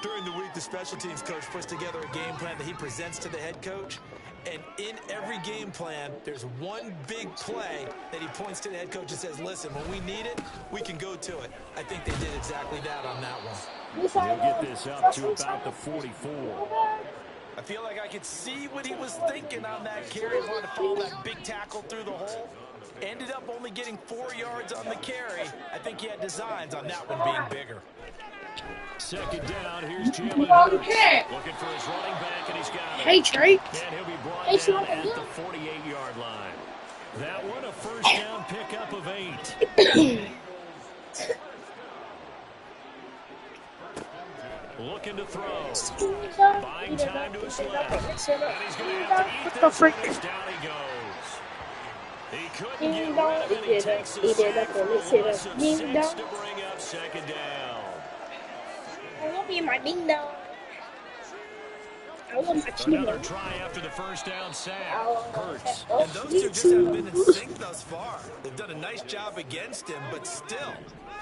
During the week, the special teams coach puts together a game plan that he presents to the head coach. And in every game plan, there's one big play that he points to the head coach and says, listen, when we need it, we can go to it. I think they did exactly that on that one. They'll get this up to about the 44. I feel like I could see what he was thinking on that carry. Wanted to follow that big tackle through the hole. Ended up only getting 4 yards on the carry. I think he had designs on that one being bigger. Second down, here's Jalen Hurts. Looking for his running back, and he's got it. Hey, Trey. And he'll be brought down at the 48-yard line. That one, a first down pickup of 8. Looking to throw. Buying time to his left. And he's going to have to eat this one as down he goes. He couldn't get rid of it. He takes a sack for a loss of 6 to bring up second down. I won't be my ding dong. I want my cheetah. Another try after the first down sack. Hurts. And those two just haven't been in sync thus far. They've done a nice job against him, but still,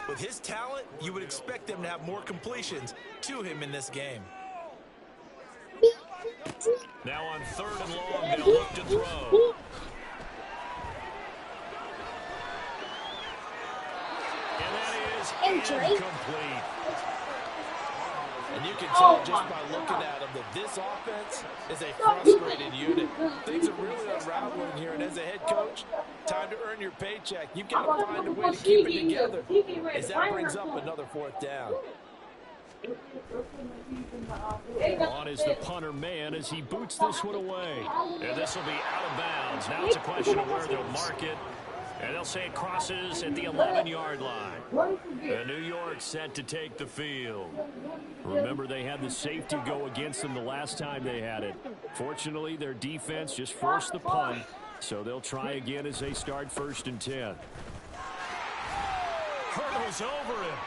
with his talent, you would expect them to have more completions to him in this game. Now on 3rd and long, they'll look to throw. And that is incomplete. And you can tell just by looking at him that this offense is a frustrated unit. Things are really unraveling here, and as a head coach, time to earn your paycheck. You've got to find a way to keep it together as that brings up another 4th down. On is the punter man as he boots this one away. And this will be out of bounds. Now it's a question of where they'll mark it. And they'll say it crosses at the 11-yard line. And New York set to take the field. Remember, they had the safety go against them the last time they had it. Fortunately, their defense just forced the punt, so they'll try again as they start 1st and 10. Hurdles over him.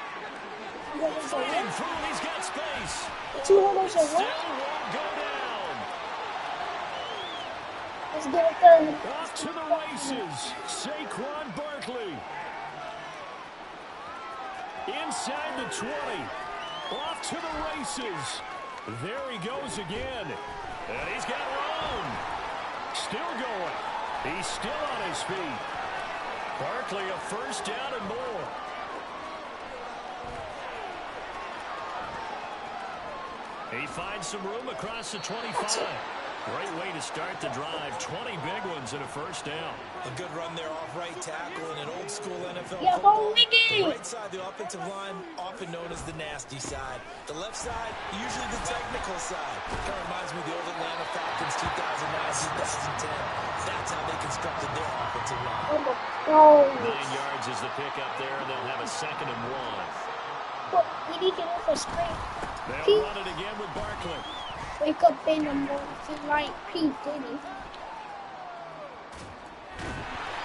Fighting through, he's got space. Still won't go down. Off to the races, Saquon Barkley. Inside the 20. Off to the races. There he goes again. And he's got room. Still going. He's still on his feet. Barkley a first down and more. He finds some room across the 25. Great way to start the drive. 20 big ones and a first down. A good run there off right tackle in an old-school NFL football. The right side, the offensive line, often known as the nasty side. The left side, usually the technical side. Kind of reminds me of the old Atlanta Falcons 2009-2010. That's how they constructed their offensive line. 9 yards is the pickup there, and they'll have a 2nd and 1. Well, he didn't get off the screen. They'll run it again with Barkley. Wake up in the morning like P. Diddy.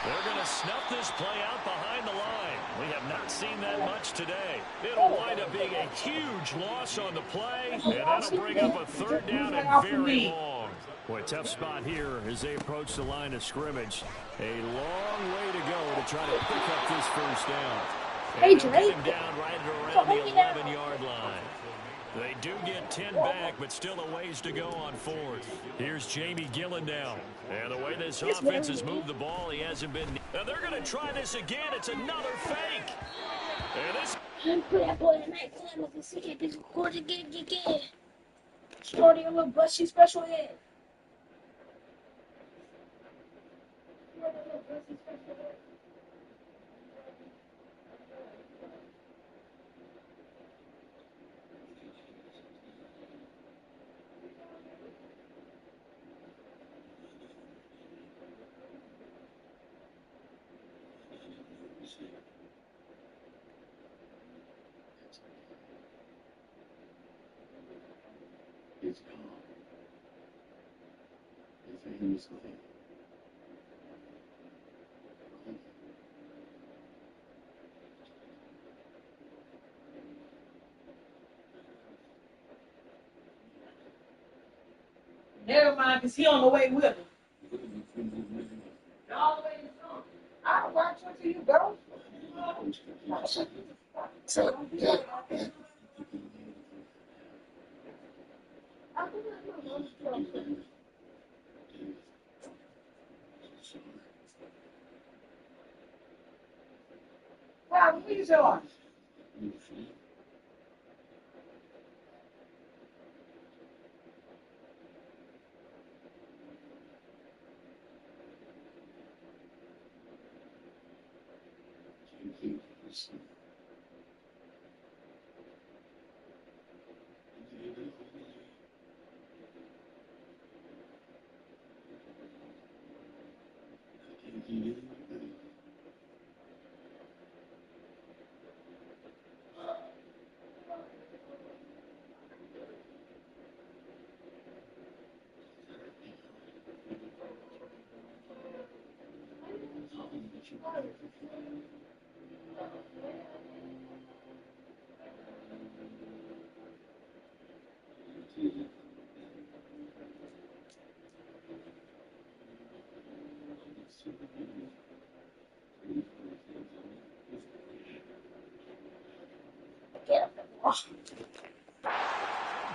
They're going to snuff this play out behind the line. We have not seen that much today. It'll wind up being a huge loss on the play, and that'll bring up a 3rd down and very long. Boy, tough spot here as they approach the line of scrimmage. A long way to go to try to pick up this first down. Hey, Drake. Get him down right around the 11-yard line. They do get 10 back, but still a ways to go on 4th. Here's Jamie Gillen now. And the way this offense has moved the ball, he hasn't been... Now they're going to try this again. It's another fake. And this... Shorty, I'm a bushy special ed. Never mind, because he on the way with him. All the way to the front. I'll watch until you go. Wow, what are you doing?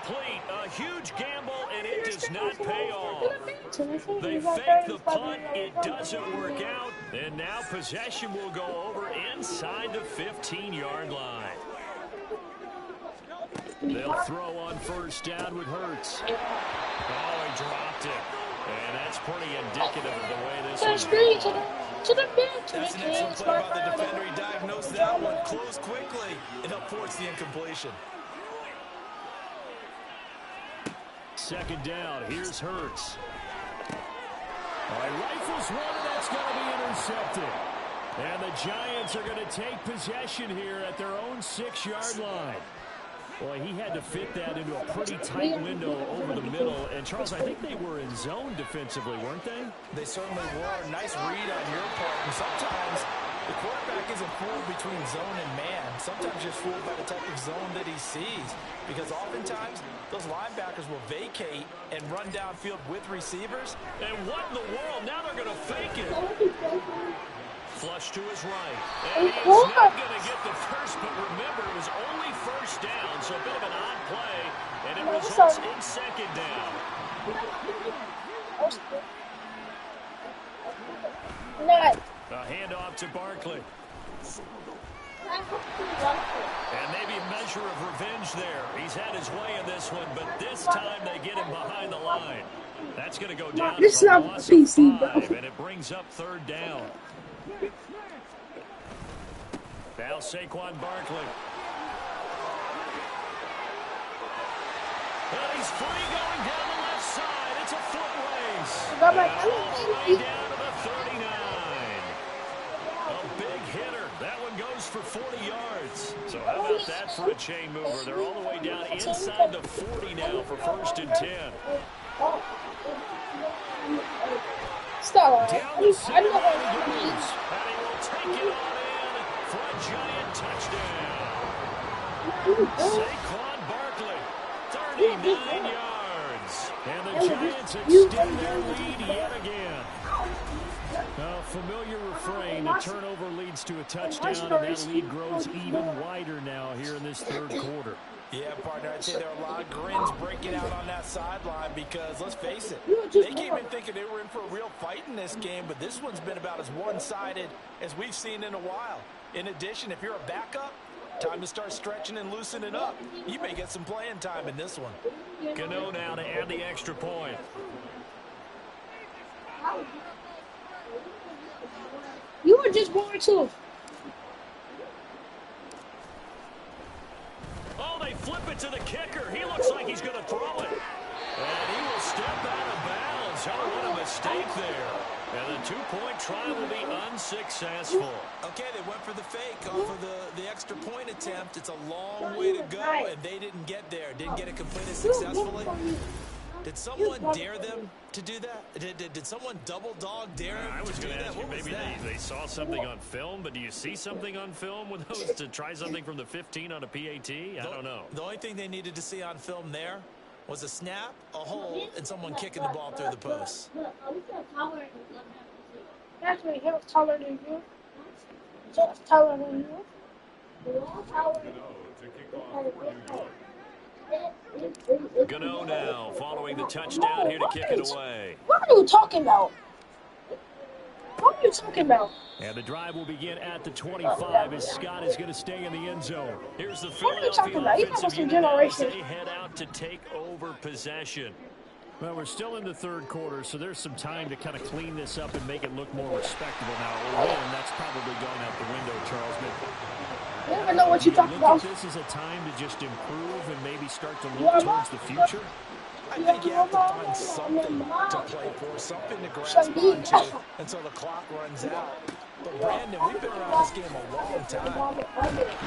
Complete a huge gamble, and it does not pay off. They fake the punt, it doesn't work out, and now possession will go over inside the 15-yard line. They'll throw on first down with Hurts. Oh, he dropped it. And that's pretty indicative of the way this was going. That's an excellent play by the defender. He diagnosed that one, closed quickly, and helped force the incompletion. Second down, here's Hurts. All right, rifles one, and that's going to be intercepted. And the Giants are going to take possession here at their own 6-yard line. Boy, he had to fit that into a pretty tight window over the middle. And, Charles, I think they were in zone defensively, weren't they? They certainly were. Nice read on your part. And sometimes the quarterback isn't fooled between zone and man. Sometimes you're fooled by the type of zone that he sees. Because oftentimes, those linebackers will vacate and run downfield with receivers. And what in the world? Now they're going to fake it. Flush to his right. And he is not going to get the first, but remember, it was only first down, so a bit of an odd play, and it results in second down. A handoff to Barkley. And maybe a measure of revenge there. He's had his way in this one, but this time they get him behind the line. That's going to go down for a loss of 5, and it brings up third down. Now Saquon Barkley. Well, he's free going down the left side. It's a foot race. All the way down to the 39. A big hitter. That one goes for 40 yards. So how about that for a chain mover? They're all the way down inside the 40 now for 1st and 10. Stop. Down the center line goes. And he will take it on in for a giant touchdown. Saquon Barkley, 39 yards. And the Giants extend their lead yet again. A familiar refrain, a turnover leads to a touchdown, and that lead grows even wider now here in this third quarter. Yeah, partner, I'd say there are a lot of grins breaking out on that sideline because, let's face it, they came in thinking they were in for a real fight in this game, but this one's been about as one-sided as we've seen in a while. In addition, if you're a backup, time to start stretching and loosening up. You may get some playing time in this one. Gano now to add the extra point. You were just born too. Oh, they flip it to the kicker. He looks like he's going to throw it. And he will step out of bounds. Oh, what a mistake there. And the two-point try will be unsuccessful. Okay, they went for the fake off of the extra point attempt. It's a long way to go, and they didn't get there. Didn't get it completed successfully. Did someone dare them to do that? Did someone double dog dare them? I was going to ask you, maybe that? they saw something on film, but do you see something on film with those to try something from the 15 on a PAT? I don't know. The only thing they needed to see on film there was a snap, a hold, and someone kicking the ball through the post. Actually, he was taller than you. He was taller than you. Gano now following the touchdown here to kick it away. What are you talking about? What are you talking about? And the drive will begin at the 25 as Scott is going to stay in the end zone. Here's the What are you talking about? Philadelphia You talking offensive about unit as generation. they head out to take over possession. Well, we're still in the third quarter, so there's some time to kind of clean this up and make it look more respectable now. A win, that's probably gone out the window, Charles. But I don't even know what you're talking about. this is a time to just improve and maybe start to look towards the future. I think you have to find something to play for, something to grasp onto until the clock runs out. But Brandon, we've been around this game a long time.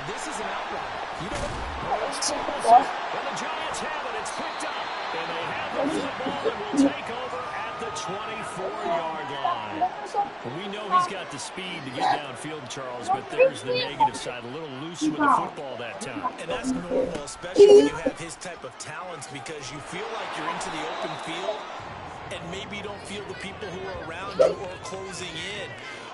This is an outlier. You don't When the Giants have it, it's picked up. And they have the football and will take over at the 24-yard line. We know he's got the speed to get downfield, Charles, but there's the negative side. A little loose with the football that time. And that's normal, especially when you have his type of talents, because you feel like you're into the open field and maybe you don't feel the people who are around you or closing in.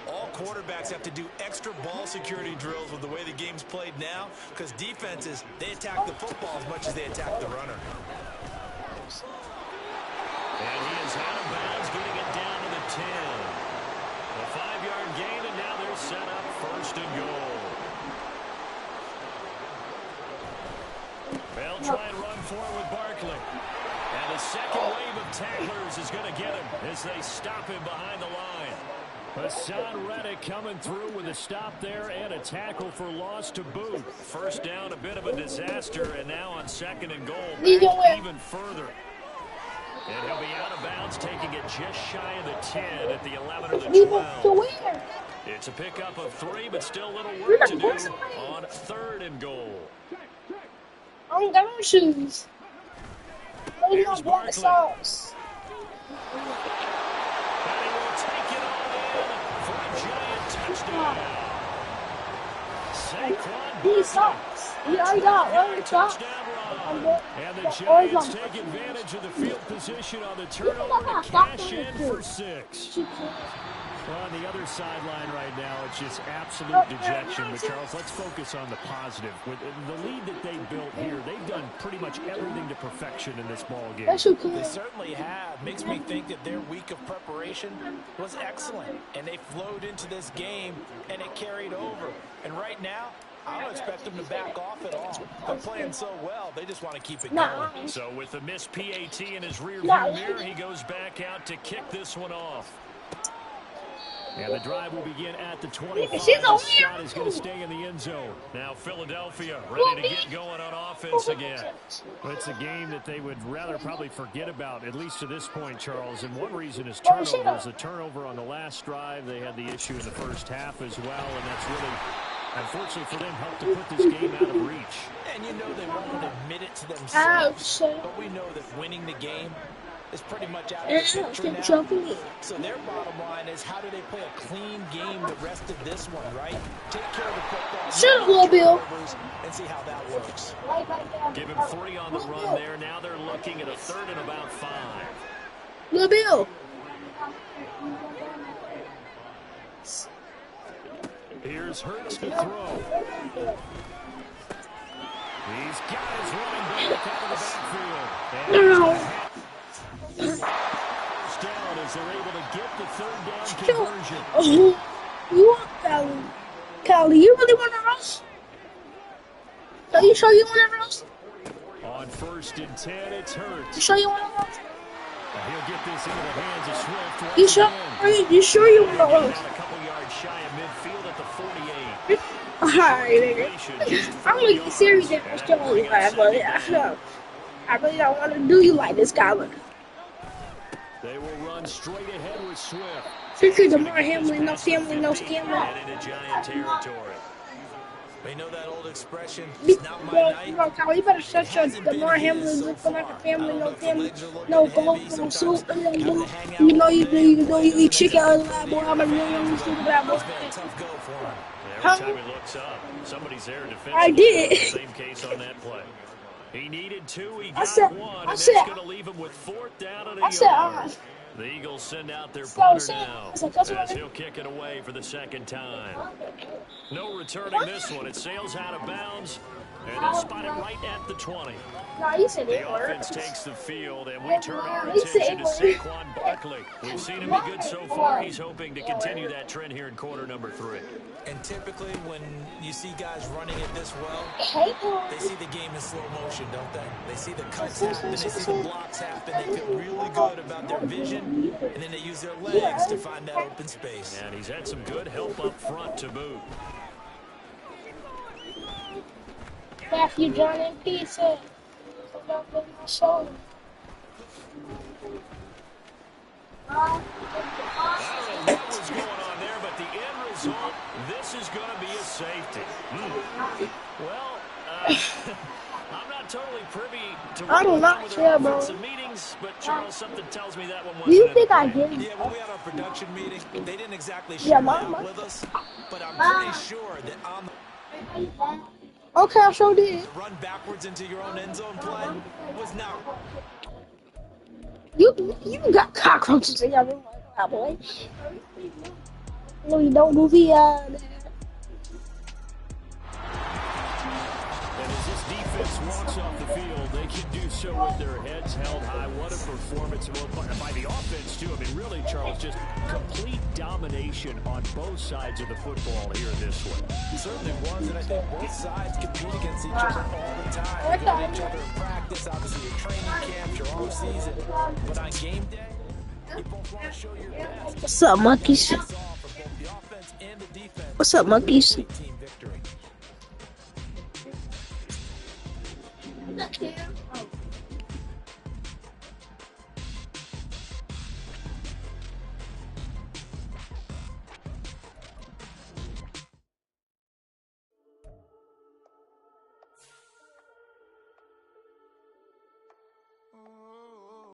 All quarterbacks have to do extra ball security drills with the way the game's played now, because defenses, they attack the football as much as they attack the runner. And he is out of bounds, getting it down to the 10. A 5-yard gain, and now they're set up first and goal. They'll try and run forward with Barkley. And the second wave of tacklers is going to get him as they stop him behind the line. Hassan Reddick coming through with a stop there and a tackle for loss to boot. First down, a bit of a disaster, and now on second and goal, back even further. And he'll be out of bounds, taking it just shy of the 10 at the 11 or the 12. It's a pickup of 3, but still a little work to do on third and goal. I don't got no shoes. Maybe I'll want the socks. And he will take it all in for a giant touchdown. Saquon These socks. You already got one socks. And the Giants take advantage of the field position on the turnover to cash in for 6. Well, on the other sideline right now, it's just absolute dejection. But, Charles, let's focus on the positive. With the lead that they built here, they've done pretty much everything to perfection in this ball game. They certainly have. Makes me think that their week of preparation was excellent. And they flowed into this game, and it carried over. And right now, I don't expect them to back off at all. They're playing so well, they just want to keep it going. So with the missed PAT in his rearview mirror, he goes back out to kick this one off. And the drive will begin at the 25. Scott is going to stay in the end zone. Now Philadelphia ready to get going on offense again. Well, it's a game that they would rather probably forget about, at least to this point, Charles. And one reason is turnovers. The turnover on the last drive, they had the issue in the first half as well. And that's really, unfortunately for them, helped to put this game out of reach. And you know they won't admit it to themselves. But we know that winning the game is pretty much out of the picture now. So their bottom line is, how do they play a clean game the rest of this one, right? Take care of the football. Shut up, little Bill. And see how that works. Give him 3 on the run there. Now they're looking at a third and about 5. Little Bill. Here's Hurts to throw. He's got his running back out of the backfield. Down as they're able to get the third down conversion. You want Callie? Callie, you really want to rush? Are you sure you want to rush? On first and 10, it's Hurts. You sure you want to rush? He'll get this into the hands of Swift. You sure? You sure you want to rush? A couple yards shy of midfield at the 48. Alright, nigga. I'm really serious that I'm still only glad, but I really don't want to do you like this, Kyler. They will run straight ahead with Swift. Secret of more Hamlin, no family, no scambling. And into Giant territory. They know that old expression, it's not my night. Kyle, you better shut your Damar Hamlin looking like a family, no gold, no soup, and then you know you eat chicken on the lab, boy. I'm a really stupid bad boy. Every time he looks up, somebody's there defensively. I did. Same case on that play. He needed 2, he got 1, and that's going to leave him with 4th down and a yard. The Eagles send out their punter now as he'll kick it away for the 2nd time. No returning this one. It sails out of bounds, and they'll spot it right at the 20. The offense takes the field, and we turn our attention to Saquon Barkley. We've seen him be good so far. He's hoping to continue that trend here in quarter number 3. And typically when you see guys running it this well, they see the game in slow motion, don't they? They see the cuts happen, they see the blocks happen, they feel really good about their vision, and then they use their legs to find that open space. And he's had some good help up front to boot. Matthew John and Pizza. Show. I don't know what was going on there, but the end result, this is going to be a safety. Well, I'm not totally privy to I do not care, bro. some meetings, but Charles, something tells me that one wasn't. Do you think I did? Yeah, when we had our production meeting, they didn't exactly share that with us, but I'm pretty sure that on the okay, I sure did. run backwards into your own end zone play was not. You got cockroaches in your room, my boy. No, you don't move here. And as this defense walks off the field, they can do so with their heads held high. What a performance by the offense, too. I mean, really, Charles, just complete domination on both sides of the football here in this one. It certainly was, and I think both sides compete against each other all the time. They get each other in practice, obviously your training camp, your off season. But on game day, you both want to show your best. What's up, monkeys? What's up, monkeys? Team victory.